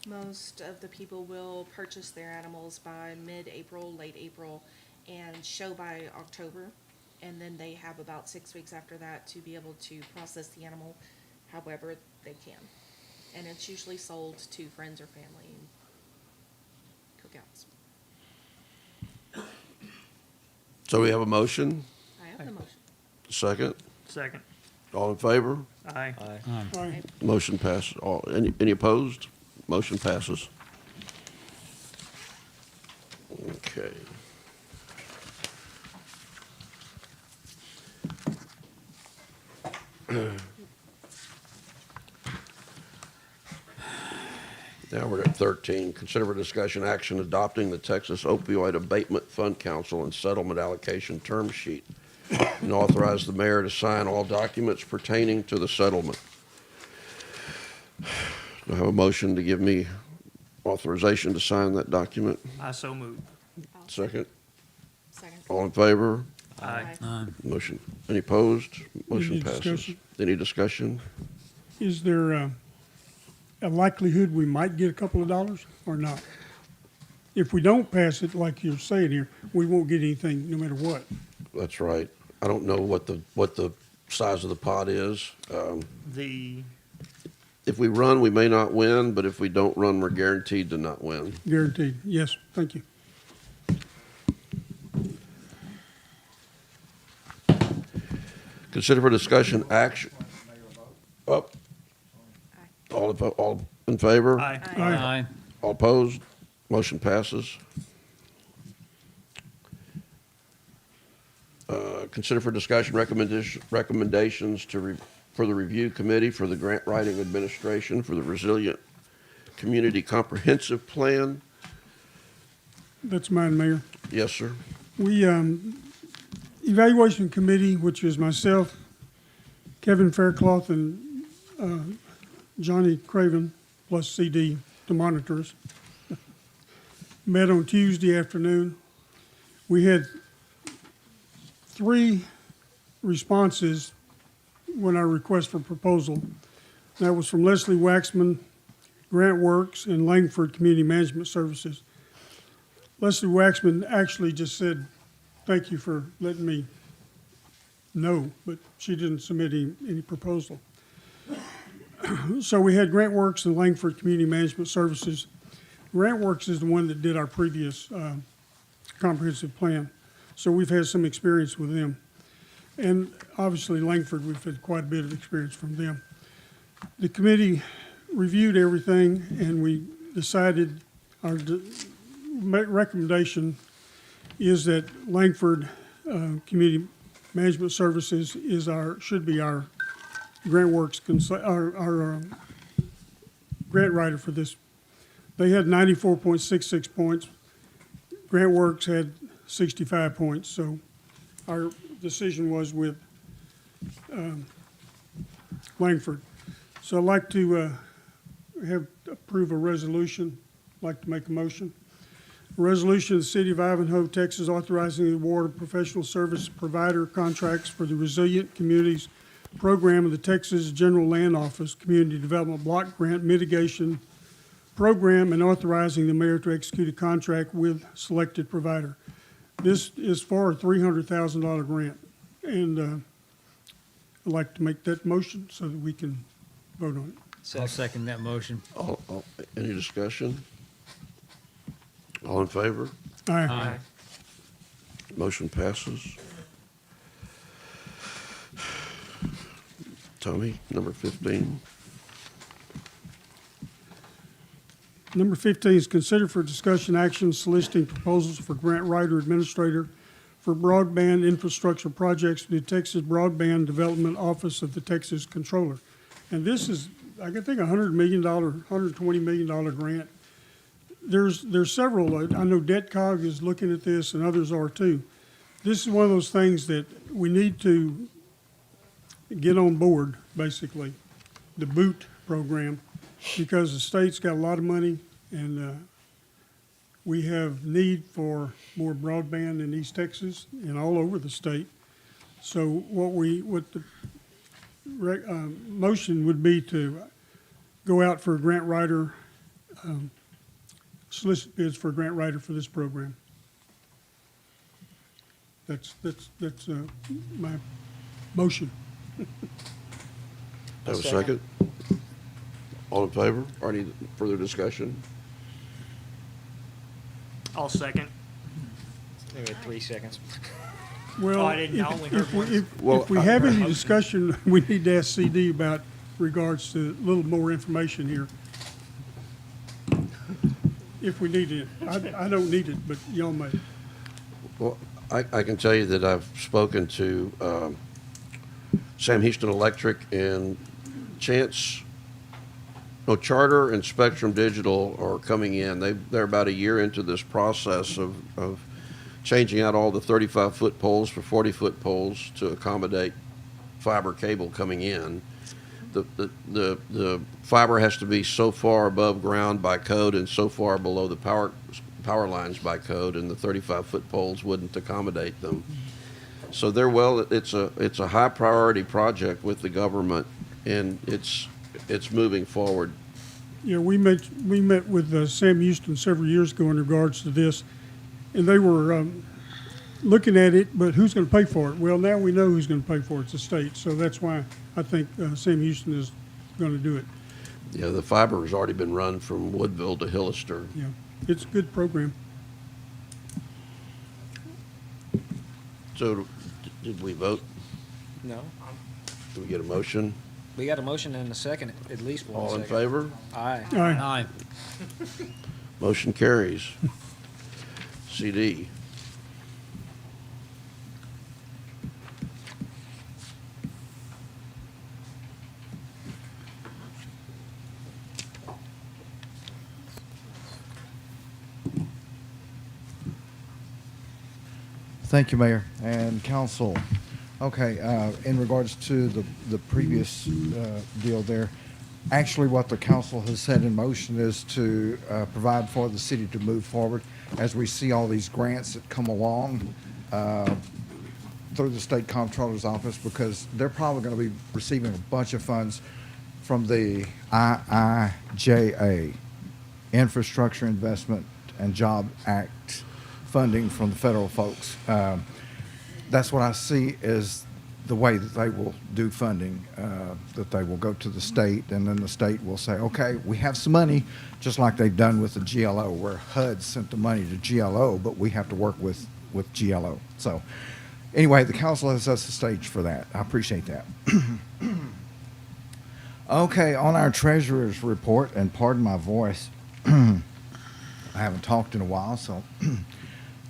Most of the people will purchase their animals by mid-April, late April, and show by October. And then they have about 6 weeks after that to be able to process the animal however they can. And it's usually sold to friends or family in cookouts. So we have a motion, I have the motion. second. Second. All in favor? Aye. Aye. Motion passes. Any opposed? Motion passes. Okay. Now we're at 13. Consider for discussion action adopting the Texas Opioid Abatement Fund Council and Settlement Allocation Term Sheet and authorize the mayor to sign all documents pertaining to the settlement. Do I have a motion to give me authorization to sign that document? I so moved. Second. Second. All in favor? Aye. Motion. Any opposed? Motion Any passes. discussion? Any discussion? Is there a likelihood we might get a couple of dollars or not? If we don't pass it, like you're saying here, we won't get anything no matter what. That's right. I don't know what the size of the pot is. The if we run, we may not win, but if we don't run, we're guaranteed to not win. Guaranteed. Yes, thank you. Consider for discussion action. Up. All in favor? Aye. Aye. All opposed? Motion passes. Consider for discussion recommendations for the review committee for the grant writing administration for the Resilient Community Comprehensive Plan. That's mine, Mayor. Yes, sir. We, evaluation committee, which is myself, Kevin Faircloth, and Johnny Craven, plus CD, the monitors, met on Tuesday afternoon. We had 3 responses when our request for proposal. That was from Leslie Waxman, Grant Works, and Langford Community Management Services. Leslie Waxman actually just said, thank you for letting me know, but she didn't submit any proposal. So we had Grant Works and Langford Community Management Services. Grant Works is the one that did our previous comprehensive plan. So we've had some experience with them. And obviously Langford, we've had quite a bit of experience from them. The committee reviewed everything and we decided our recommendation is that Langford Community Management Services should be our Grant Works, our grant writer for this. They had 94.66 points. Grant Works had 65 points. So our decision was with Langford. So I'd like to approve a resolution. I'd like to make a motion. A resolution of the City of Ivanhoe, Texas, authorizing the award of professional service provider contracts for the Resilient Communities Program of the Texas General Land Office Community Development Block Grant Mitigation Program and authorizing the mayor to execute a contract with selected provider. This is for a $300,000 grant. And I'd like to make that motion so that we can vote on it. I'll second that motion. Any discussion? All in favor? Aye. Motion passes. Tommy, number 15. Number 15 is consider for discussion action soliciting proposals for grant writer administrator for broadband infrastructure projects to the Texas Broadband Development Office of the Texas Controller. And this is, I think, $100 million, $120 million grant. There's several. I know DebtCog is looking at this and others are too. This is one of those things that we need to get on board, basically, the BOOT program, because the state's got a lot of money and we have need for more broadband in East Texas and all over the state. So what the motion would be to go out for a grant writer, solicit bids for a grant writer for this program. That's my motion. Have a second? All in favor? Or any further discussion? I'll second. Maybe 3 seconds. Well, Oh, I didn't. I only heard one. if we have any discussion, we need to ask CD about regards to a little more information here. If we need it. I don't need it, but y'all may. Well, I can tell you that I've spoken to Sam Houston Electric and Charter and Spectrum Digital are coming in. They're about a year into this process of changing out all the 35-foot poles for 40-foot poles to accommodate fiber cable coming in. The fiber has to be so far above ground by code and so far below the power lines by code, and the 35-foot poles wouldn't accommodate them. So it's a high priority project with the government, and it's moving forward. Yeah, we met with Sam Houston several years ago in regards to this, and they were looking at it, but who's going to pay for it? Well, now we know who's going to pay for it. It's the state, so that's why I think Sam Houston is going to do it. Yeah, the fiber has already been run from Woodville to Hillister. Yeah, it's a good program. So did we vote? No. Did we get a motion? We got a motion and a second, at least one All in second. favor? Aye. All right, Aye. Motion carries. CD. Thank you, Mayor and Council. Okay, in regards to the previous deal there, actually what the council has set in motion is to provide for the city to move forward as we see all these grants that come along through the state comptroller's office, because they're probably going to be receiving a bunch of funds from the IIJA, Infrastructure Investment and Job Act funding from the federal folks. That's what I see as the way that they will do funding, that they will go to the state, and then the state will say, okay, we have some money, just like they've done with the GLO, where HUD sent the money to GLO, but we have to work with GLO. So anyway, the council has set the stage for that. I appreciate that. Okay, on our treasurer's report, and pardon my voice, I haven't talked in a while, so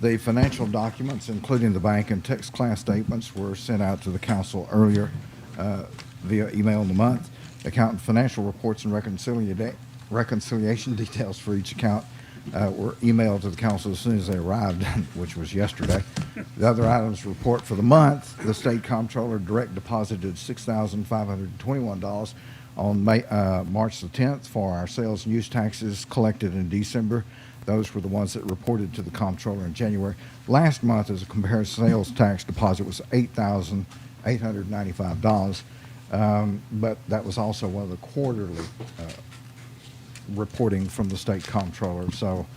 the financial documents, including the bank and text class statements, were sent out to the council earlier via email in the month. Account financial reports and reconciliation details for each account were emailed to the council as soon as they arrived, which was yesterday. The other items report for the month, the state comptroller direct deposited $6,521 on March the 10th for our sales and use taxes collected in December. Those were the ones that reported to the comptroller in January. Last month, as a comparison, sales tax deposit was $8,895, but that was also one of the quarterly reporting from the state comptroller. So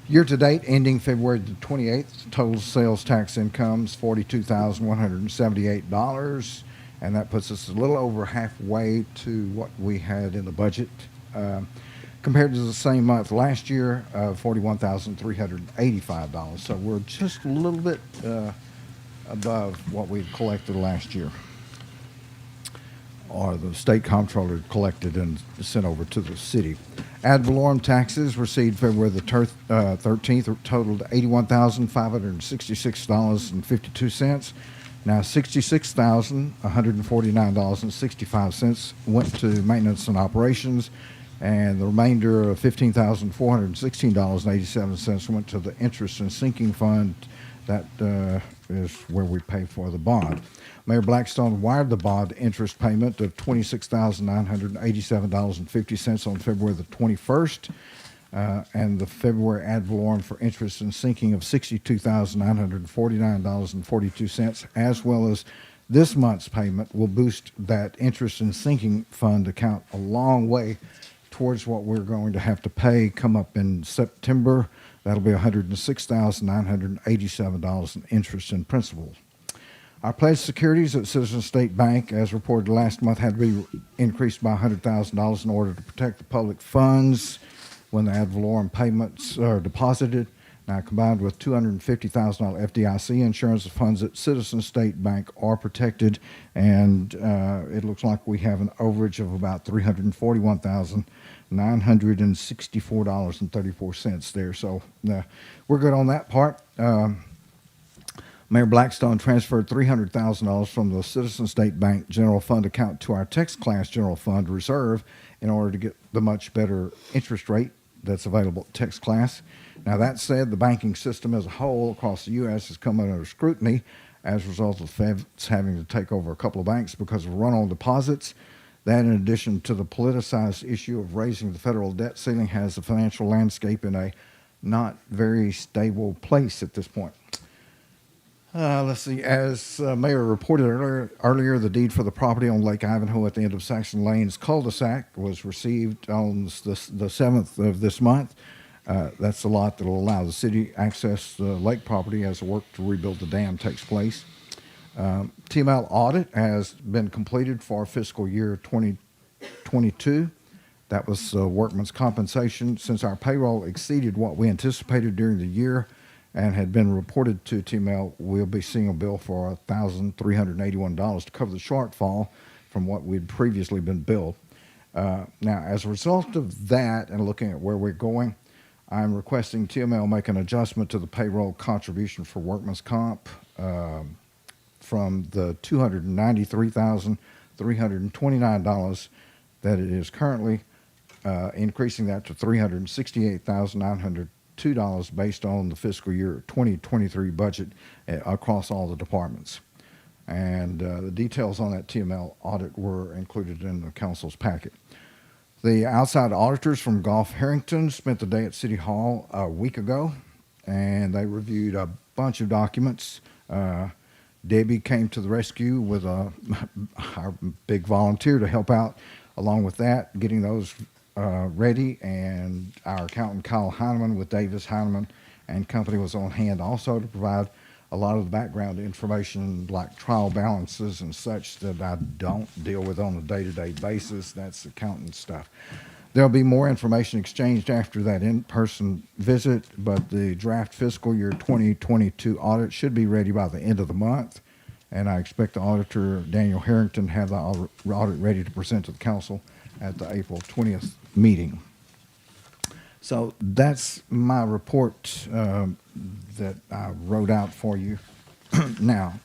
year-to-date, ending February the 28th, total sales tax income is $42,178, and that puts us a little over halfway to what we had in the budget. Compared to the same month last year, $41,385. So we're just a little bit above what we collected last year, or the state comptroller collected and sent over to the city. Ad valorem taxes received February the 13th totaled $81,566.52. Now, $66,149.65 went to maintenance and operations, and the remainder of $15,416.87 went to the interest and sinking fund. That is where we pay for the bond. Mayor Blackstone wired the bond interest payment of $26,987.50 on February the 21st, and the February ad valorem for interest and sinking of $62,949.42, as well as this month's payment, will boost that interest and sinking fund account a long way towards what we're going to have to pay come up in September. That'll be $106,987 in interest and principal. Our pledged securities at Citizen State Bank, as reported last month, had to be increased by $100,000 in order to protect the public funds when the ad valorem payments are deposited. Now, combined with $250,000 FDIC insurance, the funds at Citizen State Bank are protected, and it looks like we have an overage of about $341,964.34 there. So we're good on that part. Mayor Blackstone transferred $300,000 from the Citizen State Bank General Fund account to our text class General Fund reserve in order to get the much better interest rate that's available at text class. Now, that said, the banking system as a whole across the U.S. has come under scrutiny as a result of feds having to take over a couple of banks because of run-on deposits. That, in addition to the politicized issue of raising the federal debt ceiling, has the financial landscape in a not very stable place at this point. Let's see. As Mayor reported earlier, the deed for the property on Lake Ivanhoe at the end of Saxon Lane's cul-de-sac was received on the 7th of this month. That's the lot that will allow the city access the lake property as the work to rebuild the dam takes place. TML audit has been completed for fiscal year 2020 2022. That was workman's compensation. Since our payroll exceeded what we anticipated during the year and had been reported to TML, we'll be seeing a bill for $1,381 to cover the shortfall from what we'd previously been billed. Now, as a result of that and looking at where we're going, I'm requesting TML make an adjustment to the payroll contribution for workman's comp from the $293,329 that it is currently, increasing that to $368,902 based on the fiscal year 2023 budget across all the departments. And the details on that TML audit were included in the council's packet. The outside auditors from Gulf Harrington spent the day at City Hall a week ago, and they reviewed a bunch of documents. Debbie came to the rescue with our big volunteer to help out along with that, getting those ready, and our accountant Kyle Heineman with Davis Heineman and company was on hand also to provide a lot of the background information like trial balances and such that I don't deal with on a day-to-day basis. That's accountant stuff. There'll be more information exchanged after that in-person visit, but the draft fiscal year 2022 audit should be ready by the end of the month, and I expect the auditor, Daniel Harrington, to have the audit ready to present to the council at the April 20th meeting. So that's my report that I wrote out for you. Now,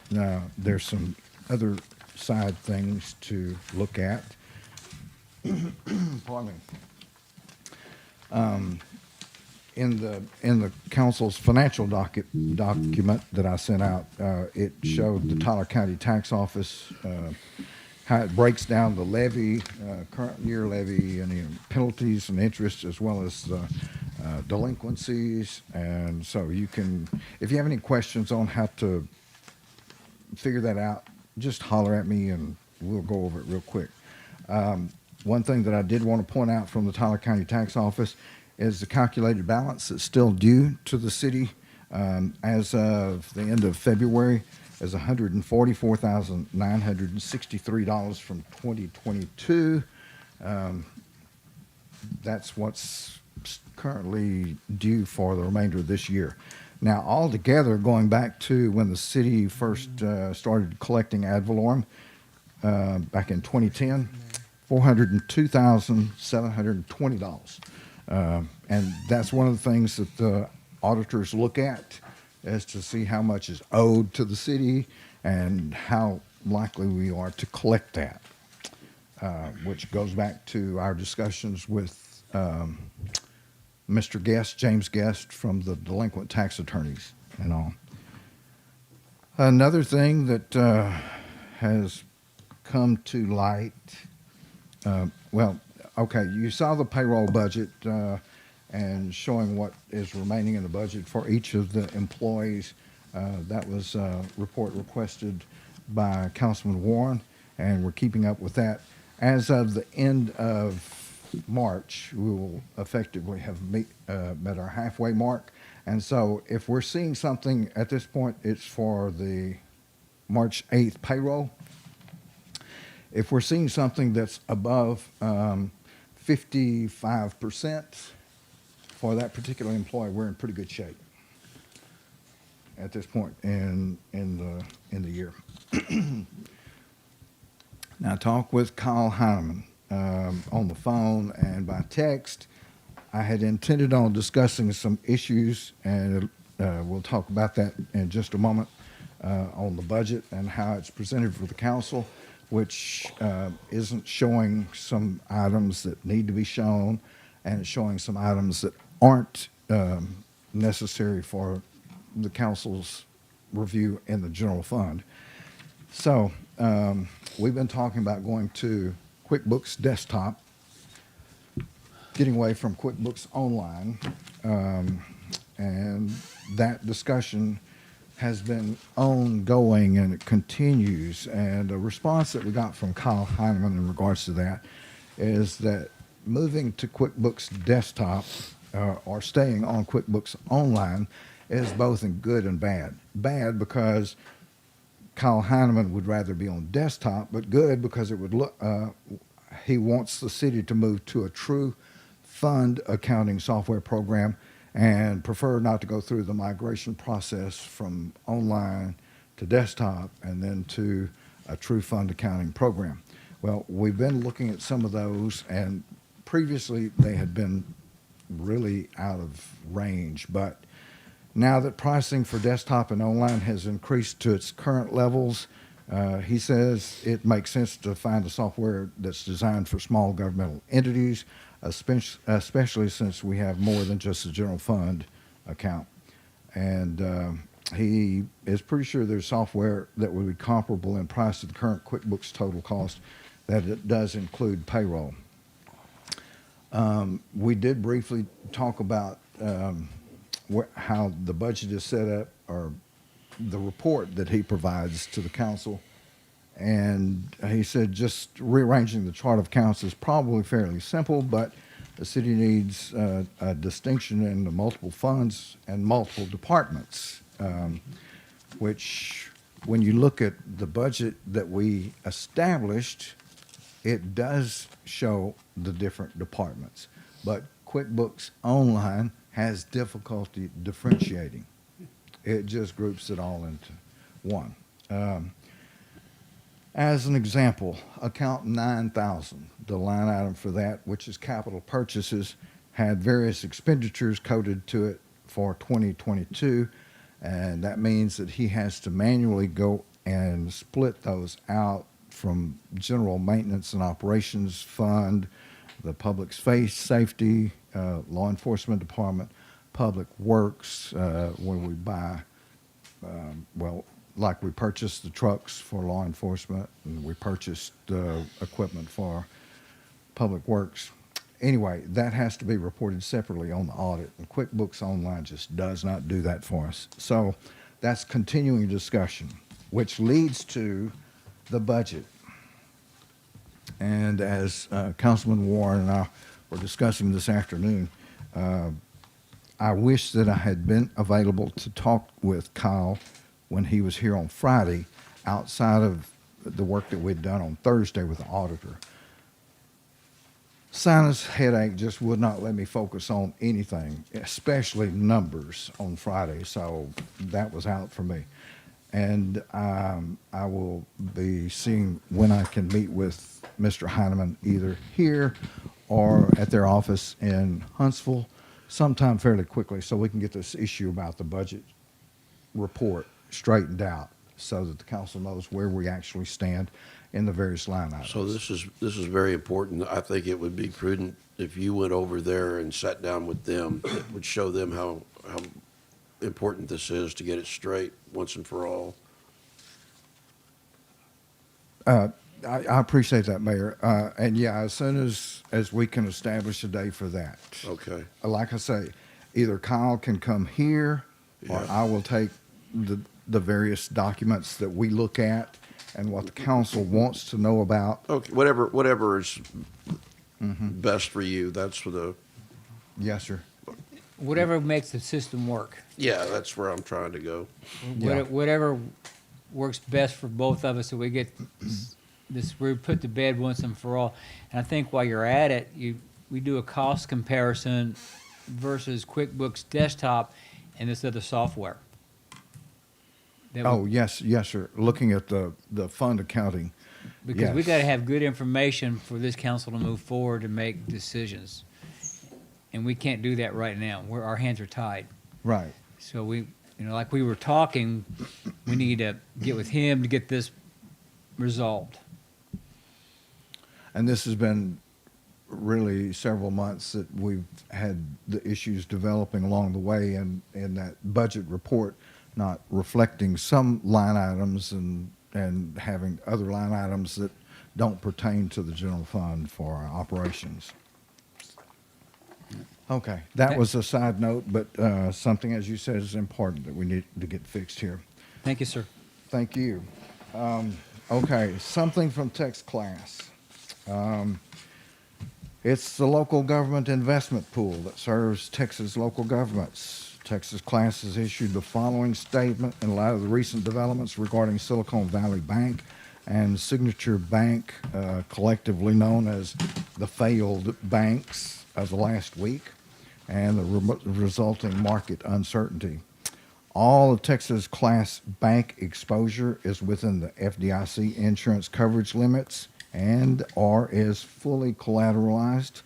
there's some other side things to look at. Pardon me. In the council's financial document that I sent out, it showed the Tyler County Tax Office, how it breaks down the levy, current year levy, and penalties and interest, as well as delinquencies. And so you can, if you have any questions on how to figure that out, just holler at me and we'll go over it real quick. One thing that I did want to point out from the Tyler County Tax Office is the calculated balance that's still due to the city as of the end of February is $144,963 from 2022. That's what's currently due for the remainder of this year. Now, altogether, going back to when the city first started collecting ad valorem back in 2010, $402,720. And that's one of the things that the auditors look at, is to see how much is owed to the city and how likely we are to collect that, which goes back to our discussions with Mr. Guest, James Guest, from the delinquent tax attorneys and all. Another thing that has come to light, you saw the payroll budget and showing what is remaining in the budget for each of the employees. That was a report requested by Councilman Warren, and we're keeping up with that. As of the end of March, we will effectively have met our halfway mark. And so if we're seeing something at this point, it's for the March 8th payroll. If we're seeing something that's above 55% for that particular employee, we're in pretty good shape at this point in the year. Now, talk with Kyle Heineman on the phone and by text. I had intended on discussing some issues, and we'll talk about that in just a moment, on the budget and how it's presented for the council, which isn't showing some items that need to be shown, and it's showing some items that aren't necessary for the council's review in the general fund. So we've been talking about going to QuickBooks Desktop, getting away from QuickBooks Online, and that discussion has been ongoing and it continues. And a response that we got from Kyle Heineman in regards to that is that moving to QuickBooks Desktop or staying on QuickBooks Online is both in good and bad. Bad because Kyle Heineman would rather be on desktop, but good because it would he wants the city to move to a true fund accounting software program and prefer not to go through the migration process from online to desktop and then to a true fund accounting program. Well, we've been looking at some of those, and previously they had been really out of range, but now that pricing for desktop and online has increased to its current levels, he says it makes sense to find a software that's designed for small governmental entities, especially since we have more than just a general fund account. And he is pretty sure there's software that would be comparable in price to the current QuickBooks total cost, that it does include payroll. We did briefly talk about how the budget is set up, or the report that he provides to the council. And he said just rearranging the chart of accounts is probably fairly simple, but the city needs a distinction in the multiple funds and multiple departments, which when you look at the budget that we established, it does show the different departments. But QuickBooks Online has difficulty differentiating. It just groups it all into one. As an example, account 9,000, the line item for that, which is capital purchases, had various expenditures coded to it for 2022, and that means that he has to manually go and split those out from general maintenance and operations fund, the public safety, law enforcement department, public works, when we buy, like we purchased the trucks for law enforcement, and we purchased equipment for public works. Anyway, that has to be reported separately on the audit, and QuickBooks Online just does not do that for us. So that's continuing discussion, which leads to the budget. And as Councilman Warren and I were discussing this afternoon, I wish that I had been available to talk with Kyle when he was here on Friday, outside of the work that we'd done on Thursday with the auditor. Sinus headache just would not let me focus on anything, especially numbers on Friday, so that was out for me. And I will be seeing when I can meet with Mr. Heineman either here or at their office in Huntsville sometime fairly quickly, so we can get this issue about the budget report straightened out so that the council knows where we actually stand in the various line items. So this is very important. I think it would be prudent if you went over there and sat down with them. It would show them how important this is to get it straight once and for all. I appreciate that, Mayor. And yeah, as soon as we can establish a day for that. Okay. Like I say, either Kyle can come here, or I will take the various documents that we look at and what the council wants to know about. Okay, whatever is best for you. That's for the. Yes, sir. Whatever makes the system work. Yeah, that's where I'm trying to go. Yeah. Whatever works best for both of us, so we get this we put to bed once and for all. And I think while you're at it, we do a cost comparison versus QuickBooks Desktop and this other software. Oh, yes, sir. Looking at the fund accounting. Because we yes. got to have good information for this council to move forward and make decisions. And we can't do that right now. Our hands are tied. Right. So like we were talking, we need to get with him to get this resolved. And this has been really several months that we've had the issues developing along the way, and that budget report not reflecting some line items and having other line items that don't pertain to the general fund for our operations. Okay, that was a side note, but something, as you said, is important that we need to get fixed here. Thank you, sir. Thank you. Okay, something from text class. It's the local government investment pool that serves Texas local governments. Texas class has issued the following statement in light of the recent developments regarding Silicon Valley Bank and Signature Bank, collectively known as the failed banks of the last week, and the resulting market uncertainty. All of Texas class bank exposure is within the FDIC insurance coverage limits and or is fully collateralized.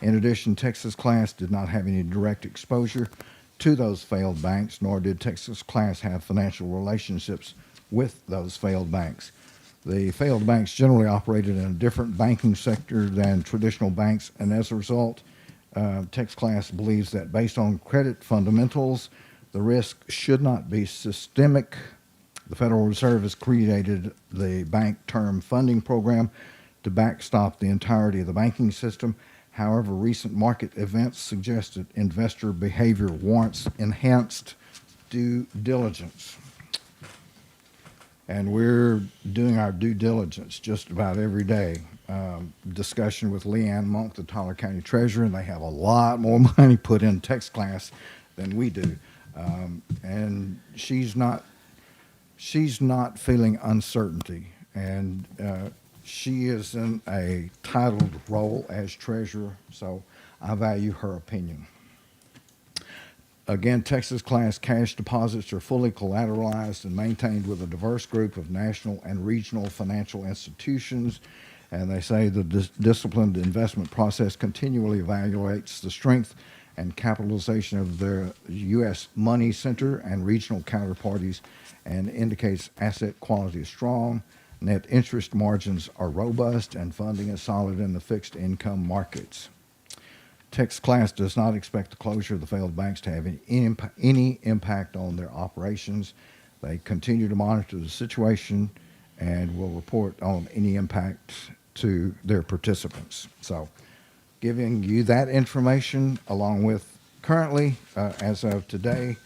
In addition, Texas class did not have any direct exposure to those failed banks, nor did Texas class have financial relationships with those failed banks. The failed banks generally operated in a different banking sector than traditional banks, and as a result, Texas class believes that based on credit fundamentals, the risk should not be systemic. The Federal Reserve has created the Bank Term Funding Program to backstop the entirety of the banking system. However, recent market events suggest that investor behavior warrants enhanced due diligence. And we're doing our due diligence just about every day. Discussion with Leanne Monk, the Tyler County Treasurer, and they have a lot more money put in Texas class than we do. And she's not feeling uncertainty, and she is in a titled role as treasurer, so I value her opinion. Again, Texas class cash deposits are fully collateralized and maintained with a diverse group of national and regional financial institutions. And they say the disciplined investment process continually evaluates the strength and capitalization of their U.S. money center and regional counterparties and indicates asset quality is strong, net interest margins are robust, and funding is solid in the fixed income markets. Texas class does not expect the closure of the failed banks to have any impact on their operations. They continue to monitor the situation and will report on any impact to their participants. So, giving you that information along with currently, as of today,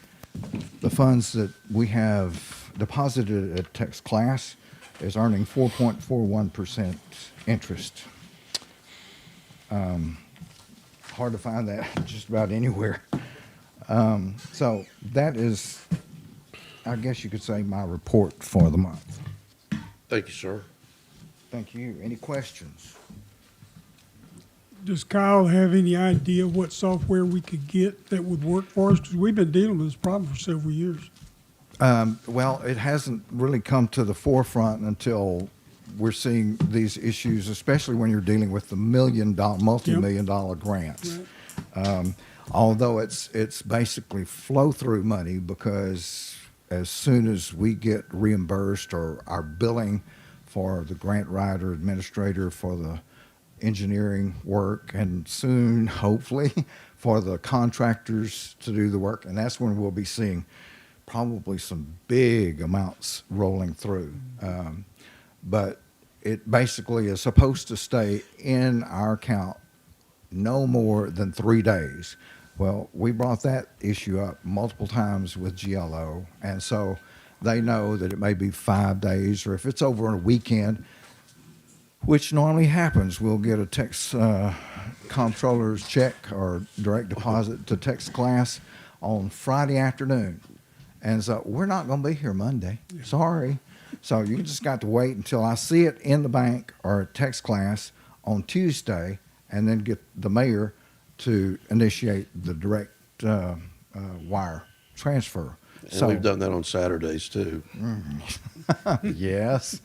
the funds that we have deposited at Texas class is earning 4.41% interest. Hard to find that just about anywhere. So that is, I guess you could say, my report for the month. Thank you, sir. Thank you. Any questions? Does Kyle have any idea what software we could get that would work for us? Because we've been dealing with this problem for several years. Well, it hasn't really come to the forefront until we're seeing these issues, especially when you're dealing with the multi-million-dollar grants. Right. Although it's basically flow-through money, because as soon as we get reimbursed or our billing for the grant writer, administrator, for the engineering work, and soon, hopefully, for the contractors to do the work, and that's when we'll be seeing probably some big amounts rolling through. But it basically is supposed to stay in our account no more than 3 days. Well, we brought that issue up multiple times with GLO, and so they know that it may be 5 days, or if it's over on a weekend, which normally happens, we'll get a Texas comptroller's check or direct deposit to Texas class on Friday afternoon. And so we're not going to be here Monday. Sorry. So you just got to wait until I see it in the bank or at Texas class on Tuesday, and then get the mayor to initiate the direct wire transfer. And so we've done that on Saturdays too. Yes.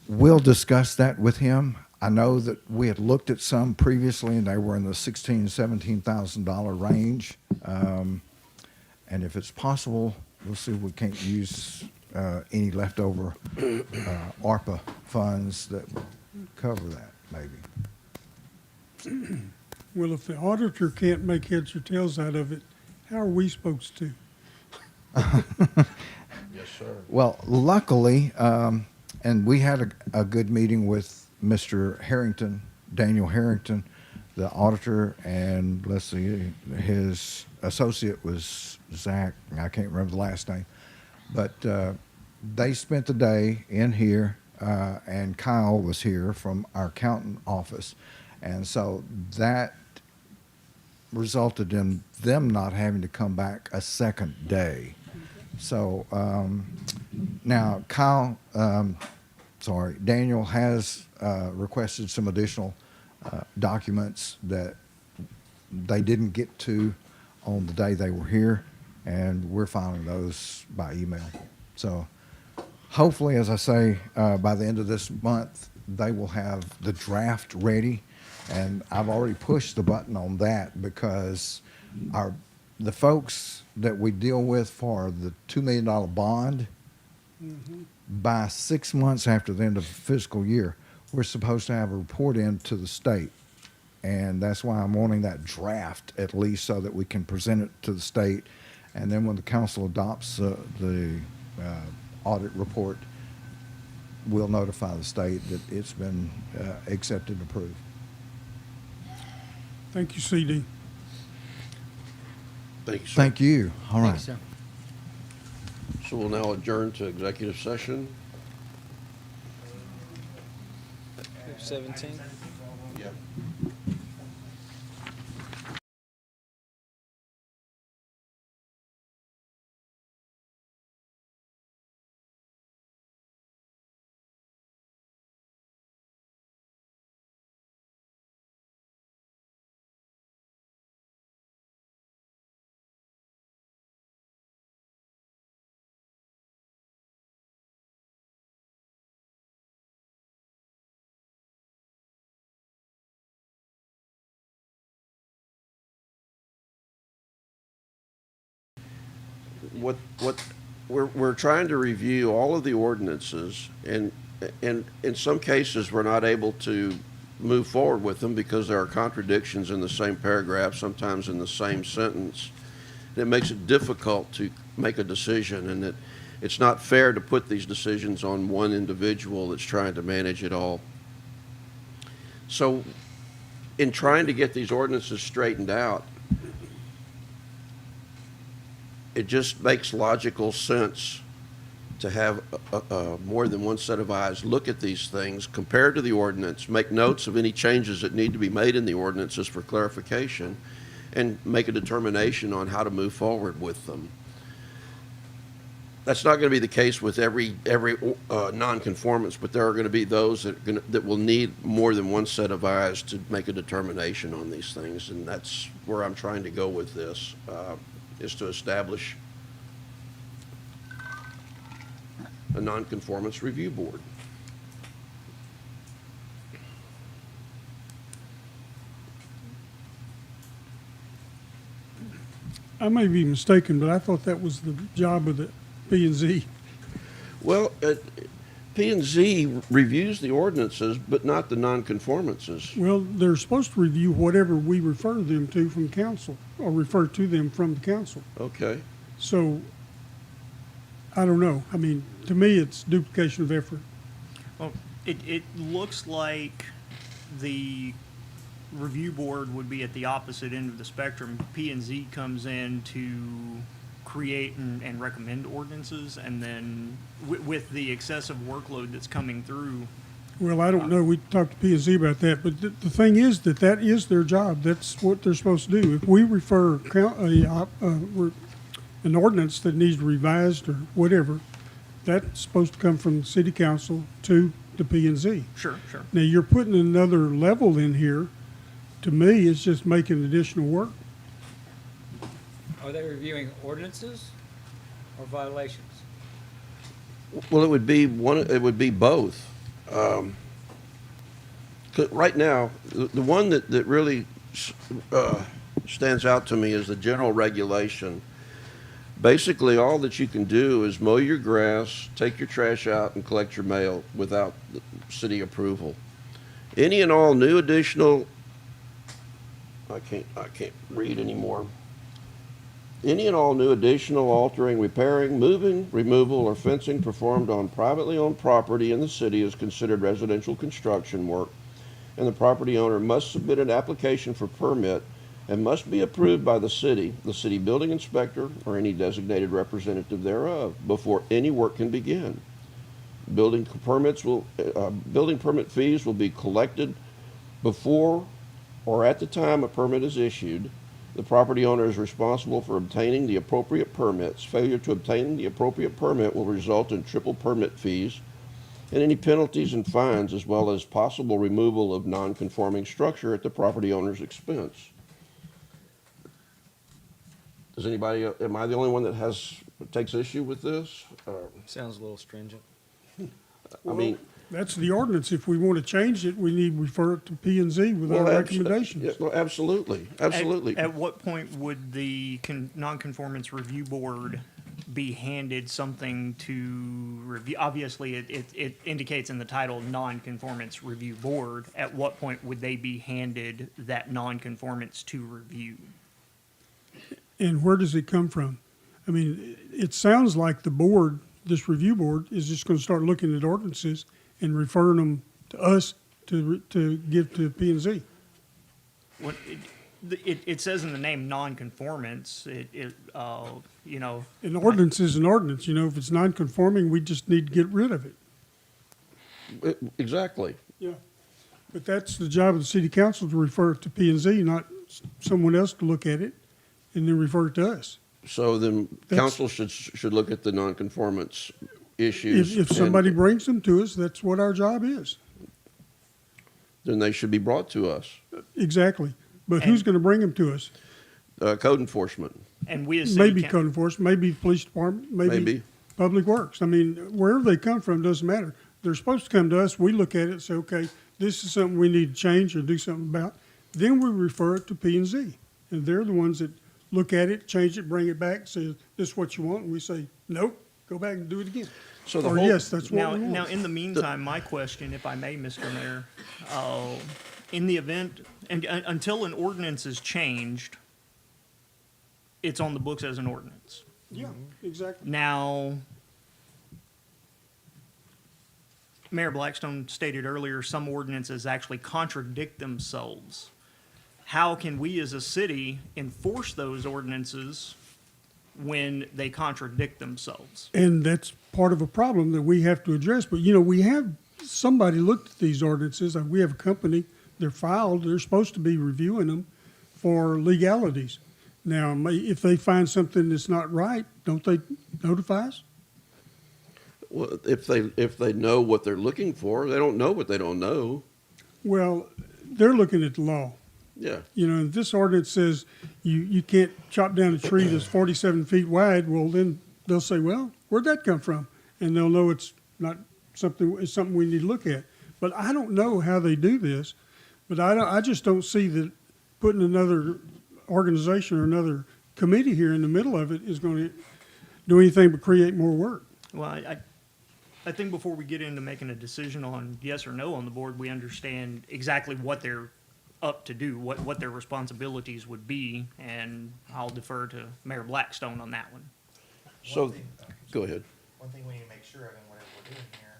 We'll discuss that with him. I know that we had looked at some previously, and they were in the $16,000, $17,000 range. And if it's possible, we'll see if we can't use any leftover ARPA funds that will cover that, maybe. Well, if the auditor can't make heads or tails out of it, how are we supposed to? Yes, sir. Well, luckily, and we had a good meeting with Mr. Harrington, Daniel Harrington, the auditor, and let's see, his associate was Zach. I can't remember the last name. But they spent the day in here, and Kyle was here from our accountant office. And so that resulted in them not having to come back a second day. So now Daniel has requested some additional documents that they didn't get to on the day they were here, and we're filing those by email. So hopefully, as I say, by the end of this month, they will have the draft ready, and I've already pushed the button on that because the folks that we deal with for the $2 million bond, by 6 months after the end of the fiscal year, we're supposed to have a report in to the state. And that's why I'm wanting that draft at least so that we can present it to the state. And then when the council adopts the audit report, we'll notify the state that it's been accepted and approved. Thank you, CD. Thank you, sir. Thank you. All right. Thanks, sir. So we'll now adjourn to executive session. 17. Yeah. What we're trying to review all of the ordinances, and in some cases, we're not able to move forward with them because there are contradictions in the same paragraph, sometimes in the same sentence. It makes it difficult to make a decision, and it's not fair to put these decisions on one individual that's trying to manage it all. So in trying to get these ordinances straightened out, it just makes logical sense to have more than one set of eyes look at these things, compare to the ordinance, make notes of any changes that need to be made in the ordinances for clarification, and make a determination on how to move forward with them. That's not going to be the case with every nonconformance, but there are going to be those that will need more than one set of eyes to make a determination on these things, and that's where I'm trying to go with this. Is to establish a nonconformance review board. I may be mistaken, but I thought that was the job of the P&Z. Well, P&Z reviews the ordinances, but not the nonconformances. Well, they're supposed to review whatever we refer them to from council, or refer to them from the council. Okay. So, I don't know. I mean, to me, it's duplication of effort. Well, it looks like the review board would be at the opposite end of the spectrum. P&Z comes in to create and recommend ordinances, and then with the excessive workload that's coming through. Well, I don't know. We talked to P&Z about that, but the thing is that is their job. That's what they're supposed to do. If we refer an ordinance that needs revised or whatever, that's supposed to come from the city council to the P&Z. Sure. Now, you're putting another level in here. To me, it's just making additional work. Are they reviewing ordinances or violations? Well, it would be both. 'Cause right now, the one that really stands out to me is the general regulation. Basically, all that you can do is mow your grass, take your trash out, and collect your mail without city approval. Any and all new additional, I can't read anymore. Any and all new additional, altering, repairing, moving, removal, or fencing performed on privately owned property in the city is considered residential construction work, and the property owner must submit an application for permit and must be approved by the city building inspector, or any designated representative thereof before any work can begin. Building permit fees will be collected before or at the time a permit is issued, The property owner is responsible for obtaining the appropriate permits. Failure to obtain the appropriate permit will result in triple permit fees and any penalties and fines, as well as possible removal of non-conforming structure at the property owner's expense. Does anybody, am I the only one that takes issue with this? Sounds a little stringent. I mean, That's the ordinance. If we want to change it, we need to refer it to P and Z with our well, recommendations. yeah, no, absolutely, absolutely. At what point would the nonconformance review board be handed something to review? Obviously, it indicates in the title nonconformance review board. At what point would they be handed that nonconformance to review? And where does it come from? I mean, it sounds like the board, this review board, is just going to start looking at ordinances and referring them to us to give to P and Z. What it says in the name nonconformance. You know. An ordinance is an ordinance. You know, if it's non-conforming, we just need to get rid of it. Exactly. Yeah. But that's the job of the city council to refer it to P and Z, not someone else to look at it and then refer it to us. So then council should look at the nonconformance issues. If somebody brings them to us, that's what our job is. Then they should be brought to us. Exactly. But who's going to bring them to us? Code enforcement. And we as Maybe code enforcement, maybe police department, maybe public works. I mean, wherever they come from doesn't matter. They're supposed to come to us. We look at it and say, okay, this is something we need to change or do something about. Then we refer it to P and Z. And they're the ones that look at it, change it, bring it back, say, this is what you want. And we say, nope, go back and do it again. So the or whole, yes, that's what Now, we want. now, in the meantime, my question, if I may, Mr. Mayor, in the event, and until an ordinance is changed, it's on the books as an ordinance. Yeah, exactly. Now, Mayor Blackstone stated earlier, some ordinances actually contradict themselves. How can we as a city enforce those ordinances when they contradict themselves? And that's part of a problem that we have to address. But, you know, we have somebody looked at these ordinances. We have a company, they're filed, they're supposed to be reviewing them for legalities. Now, if they find something that's not right, don't they notify us? well, if they know what they're looking for, they don't know what they don't know. Well, they're looking at the law. Yeah. You know, if this ordinance says you can't chop down a tree that's 47 feet wide, well, then they'll say, well, where'd that come from? And they'll know it's not something, it's something we need to look at. But I don't know how they do this, but I just don't see that putting another organization or another committee here in the middle of it is going to do anything but create more work. Well, I think before we get into making a decision on yes or no on the board, we understand exactly what they're up to do, what their responsibilities would be, and I'll defer to Mayor Blackstone on that one. So, go ahead. One thing we need to make sure of in whatever we're doing here,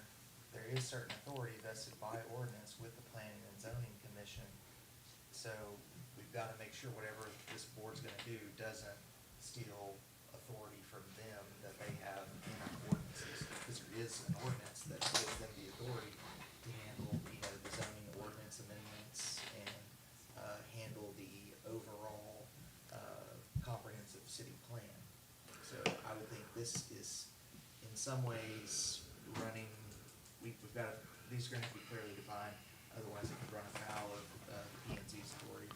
there is certain authority vested by ordinance with the Planning and Zoning Commission. So we've got to make sure whatever this board's going to do doesn't steal authority from them that they have in our ordinances. Because there is an ordinance that gives them the authority to handle, the zoning ordinance amendments and handle the overall comprehensive city plan. So I would think this is in some ways running, we've got to, these are going to have to be clearly defined, otherwise it could run afoul of P&Z's authority.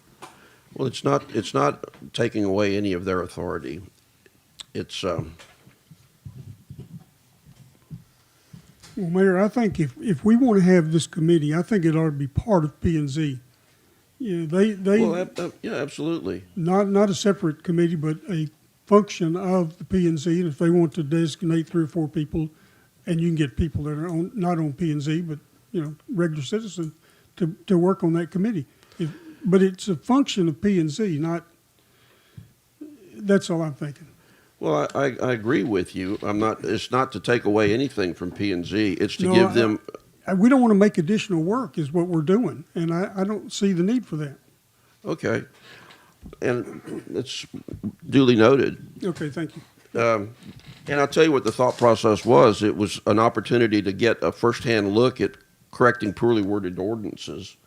Well, it's not taking away any of their authority. It's, Well, Mayor, I think if we want to have this committee, I think it ought to be part of P and Z. You know, they yeah, absolutely. not a separate committee, but a function of the P and Z. And if they want to designate 3 or 4 people, and you can get people that are not on P and Z, but regular citizens to work on that committee. But it's a function of P and Z, not. That's all I'm thinking. Well, I agree with you. It's not to take away anything from P and Z. It's to No, give them. We don't want to make additional work is what we're doing, and I don't see the need for that. Okay. And it's duly noted. Okay, thank you. And I'll tell you what the thought process was. It was an opportunity to get a firsthand look at correcting poorly worded ordinances.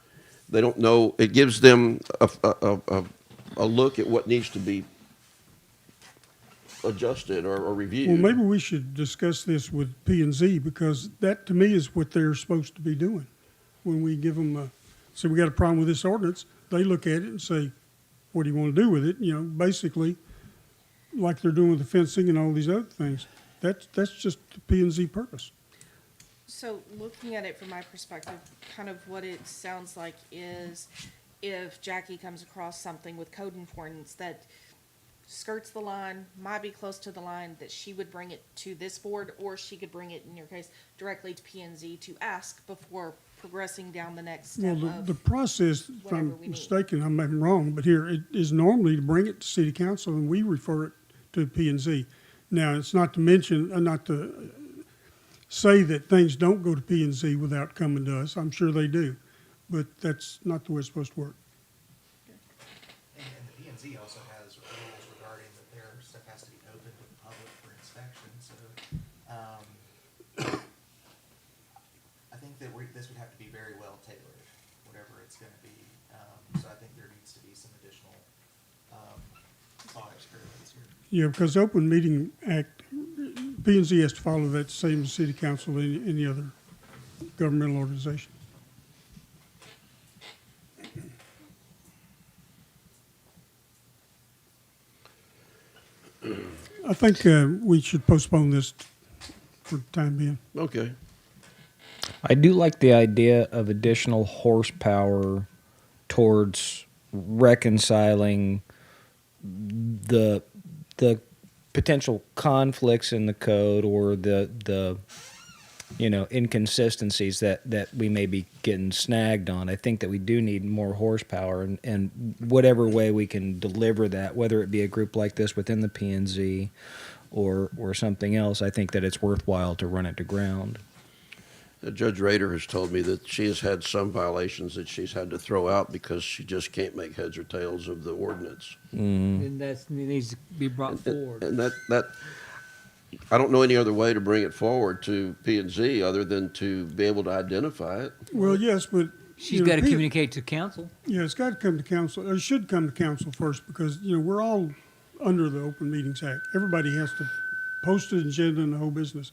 They don't know. It gives them a look at what needs to be adjusted or reviewed. Well, maybe we should discuss this with P and Z, because that, to me, is what they're supposed to be doing. When we give them, so we got a problem with this ordinance, they look at it and say, what do you want to do with it? You know, basically, like they're doing with the fencing and all these other things. That's just the P and Z purpose. So looking at it from my perspective, kind of what it sounds like is if Jackie comes across something with code enforcement that skirts the line, might be close to the line, that she would bring it to this board, or she could bring it, in your case, directly to P and Z to ask before progressing down the next Well, step the of. process, if whatever I'm we need. mistaken, I may be wrong, but here, it is normally to bring it to city council and we refer it to P and Z. Now, it's not to mention, not to say that things don't go to P and Z without coming to us. I'm sure they do, but that's not the way it's supposed to work. And the P and Z also has rules regarding that their stuff has to be open to the public for inspection, so, I think that this would have to be very well tailored, whatever it's gonna be. So I think there needs to be some additional, thought experiments here. Yeah, because the Open Meeting Act, P and Z has to follow that same as city council and any other governmental organization. I think we should postpone this for the time being. Okay. I do like the idea of additional horsepower towards reconciling the potential conflicts in the code, or the inconsistencies that we may be getting snagged on. I think that we do need more horsepower, and whatever way we can deliver that, whether it be a group like this within the P&Z or something else, I think that it's worthwhile to run it to ground. Judge Rader has told me that she has had some violations that she's had to throw out because she just can't make heads or tails of the ordinance. And that needs to be brought forward. And that I don't know any other way to bring it forward to P and Z other than to be able to identify it. Well, yes, but. She's got to communicate to council. Yeah, it's got to come to council, or it should come to council first, because, we're all under the Open Meetings Act. Everybody has to post an agenda and the whole business.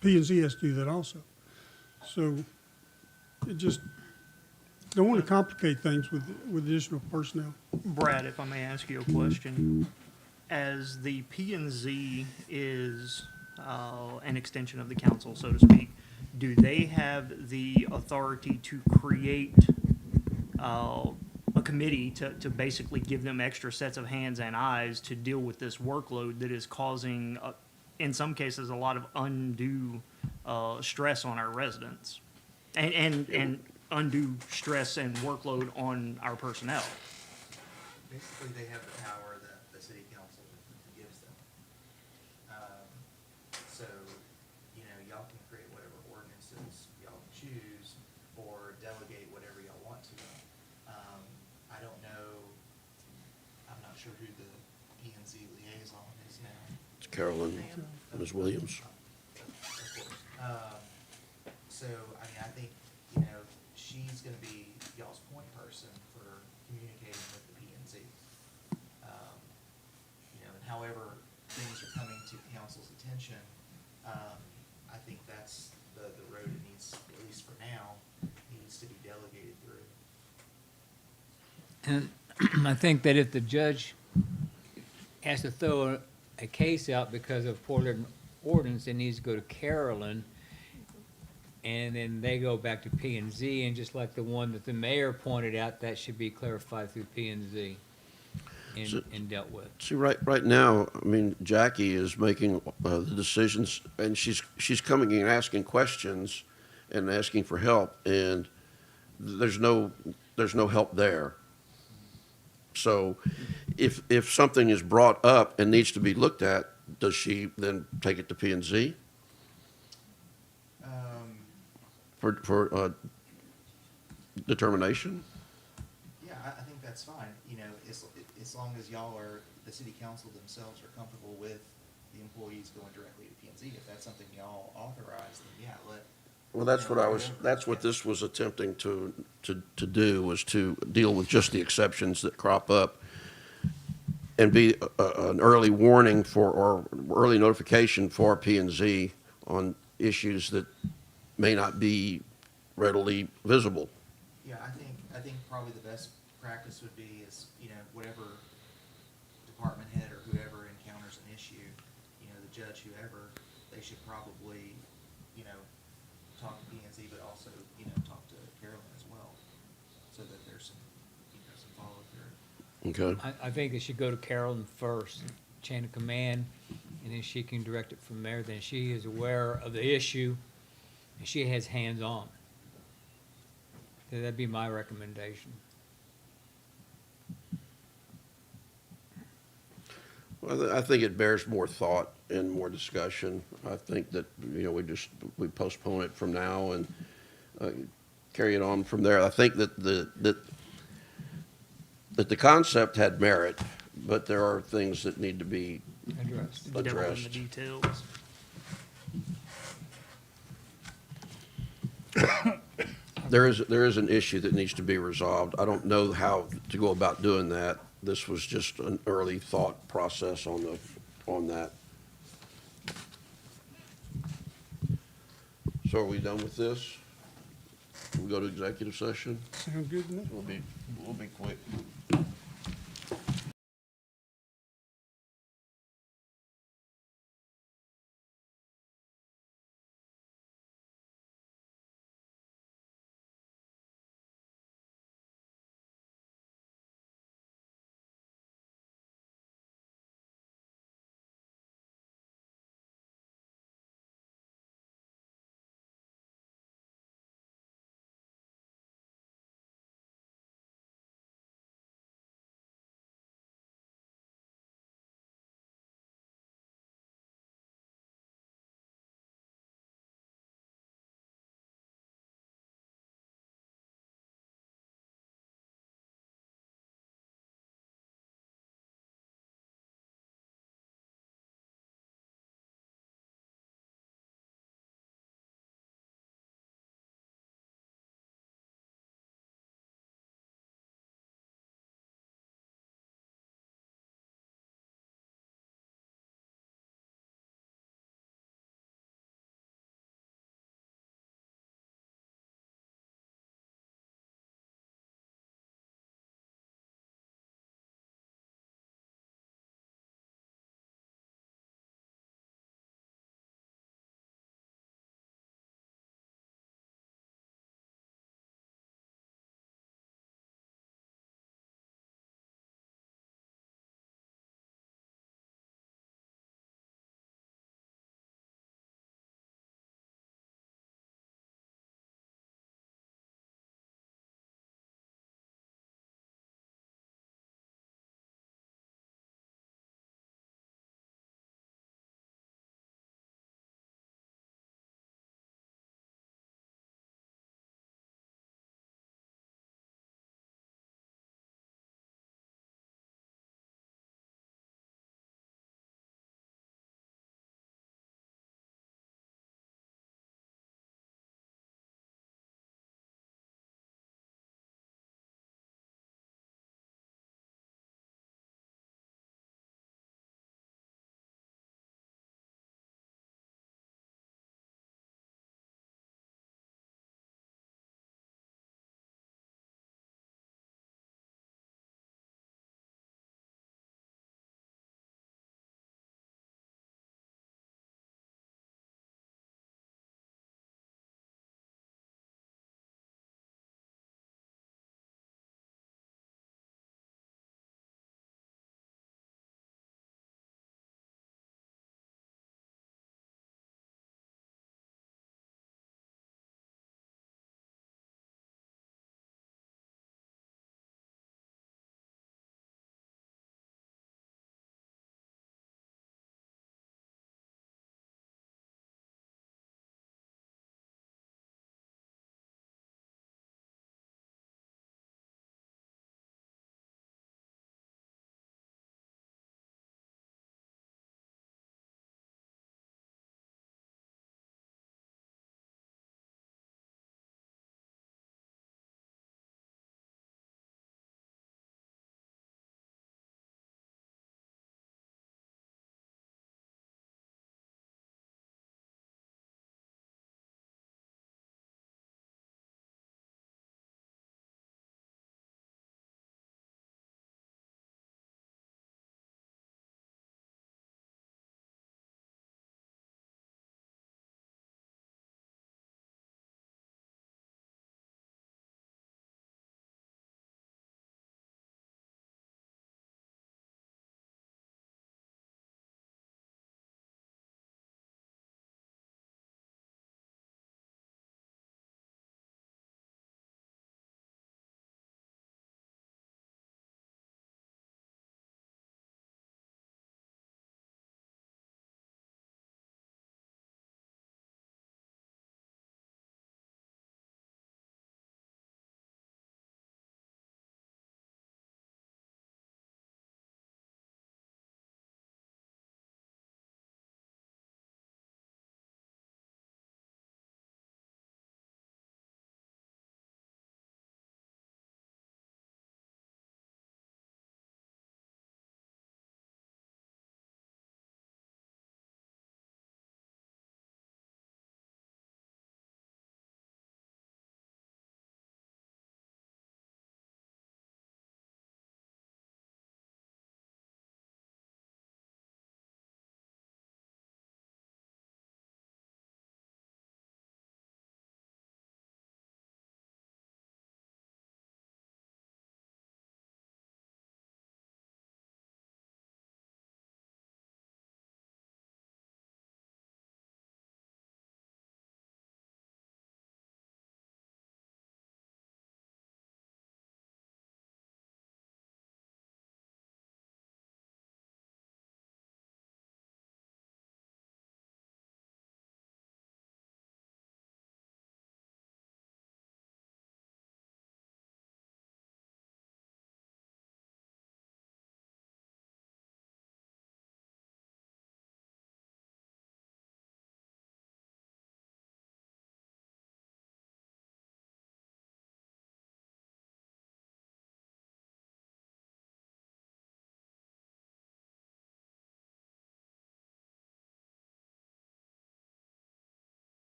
P and Z has to do that also. So it just, don't want to complicate things with additional personnel. Brad, if I may ask you a question. As the P and Z is an extension of the council, so to speak, do they have the authority to create a committee to basically give them extra sets of hands and eyes to deal with this workload that is causing, in some cases, a lot of undue stress on our residents and undue stress and workload on our personnel? Basically, they have the power that the city council gives them. So, y'all can create whatever ordinances y'all choose or delegate whatever y'all want to. I don't know, I'm not sure who the P and Z liaison is now. It's Carolyn, Ms. Williams. Of course. So, I think, she's gonna be y'all's point person for communicating with the P and Z. And however things are coming to council's attention, I think that's the road it needs, at least for now, needs to be delegated through. And I think that if the judge has to throw a case out because of poor ordinance, it needs to go to Carolyn, and then they go back to P and Z, and just like the one that the mayor pointed out, that should be clarified through P and Z and dealt with. See, right now, Jackie is making the decisions, and she's coming and asking questions and asking for help, and there's no help there. So if something is brought up and needs to be looked at, does she then take it to P and Z for determination? Yeah, I think that's fine, as long as y'all are, the city council themselves are comfortable with the employees going directly to P and Z. If that's something y'all authorize, then yeah, Well, that's what this was attempting to do, was to deal with just the exceptions that crop up. and be an early warning for, or early notification for P and Z on issues that may not be readily visible. Yeah, I think probably the best practice would be is, whatever department head or whoever encounters an issue, the judge, whoever, they should probably, talk to P and Z, but also, talk to Carolyn as well, so that there's some, some follow through. Okay. I think it should go to Carolyn first, chain of command, and then she can direct it from there. Then she is aware of the issue, and she has hands-on. So that'd be my recommendation. Well, I think it bears more thought and more discussion. I think that, we postpone it from now and carry it on from there. I think that the concept had merit, but there are things that need to be Addressed. Devil in the addressed. details. There is an issue that needs to be resolved. I don't know how to go about doing that. This was just an early thought process on that. So are we done with this? We go to executive session? Sound good to me? We'll be quick.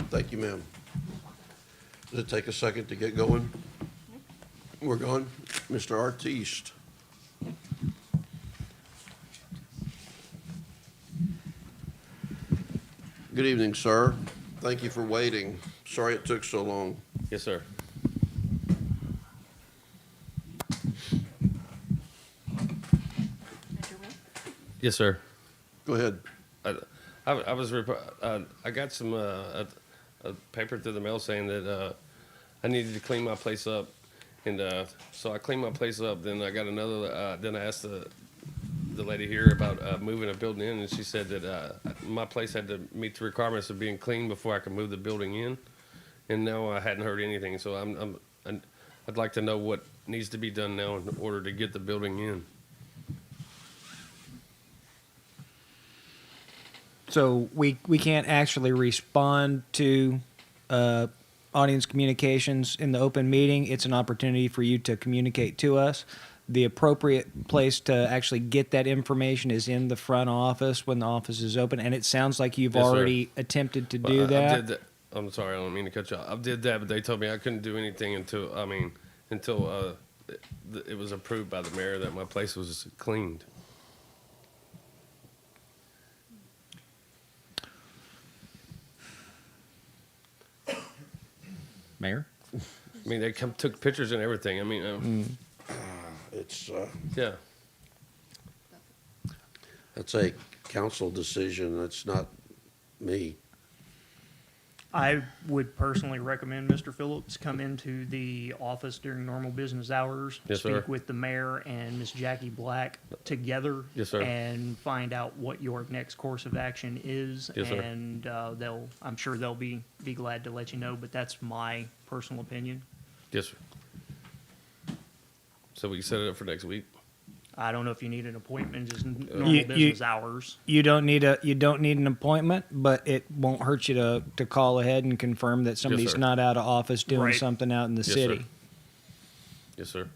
Thank you, ma'am. Does it take a second to get going? We're going. Mr. Artiste. Good evening, sir. Thank you for waiting. Sorry it took so long. Yes, sir. Yes, sir. Go ahead. I got some a paper through the mail saying that I needed to clean my place up, and so I cleaned my place up. Then I got another. Then I asked the lady here about moving a building in, and she said that my place had to meet the requirements of being clean before I could move the building in. And now I hadn't heard anything, so I'd like to know what needs to be done now in order to get the building in. So we can't actually respond to audience communications in the open meeting. It's an opportunity for you to communicate to us. The appropriate place to actually get that information is in the front office when the office is open. And it sounds like you've Yes, sir. already attempted to Well, do I that. did that. I'm sorry, I don't mean to cut you off. I did that, but they told me I couldn't do anything until it was approved by the mayor that my place was cleaned. Mayor? I mean, they took pictures and everything. I mean, It's, yeah. that's a council decision. That's not me. I would personally recommend Mr. Phillips come into the office during normal business hours. Yes, sir. Speak with the mayor and Miss Jackie Black together. Yes, sir. And find out what your next course of action is. Yes, sir. And I'm sure they'll be glad to let you know, but that's my personal opinion. Yes, sir. So we can set it up for next week. I don't know if you need an appointment, just normal You- business hours. You don't need an appointment, but it won't hurt you to call ahead and confirm that somebody's sir. not out of office doing Right. something out in the Yes, city. sir. Yes, sir.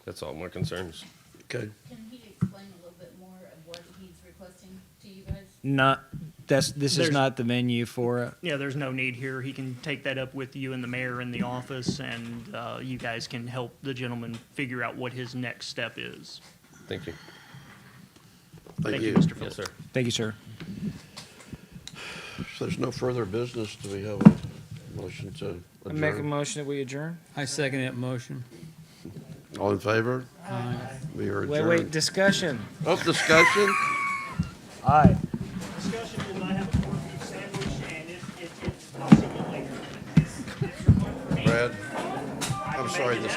That's all my concerns. Okay. Can he explain a little bit more of what he's requesting to you guys? This is There's- not the venue for it. Yeah, there's no need here. He can take that up with you and the mayor in the office, and you guys can help the gentleman figure out what his next step is. Thank you. Thank you. Mr. Yes, Phillips. sir. Thank you, sir. If there's no further business, do we have a motion to I make a adjourn? motion that we adjourn. I second that motion. All in favor? We are adjourned. Wait, discussion. Oh, discussion? Aye. Discussion will not have a corned beef sandwich, and it's possible later. Brad, I'm sorry, this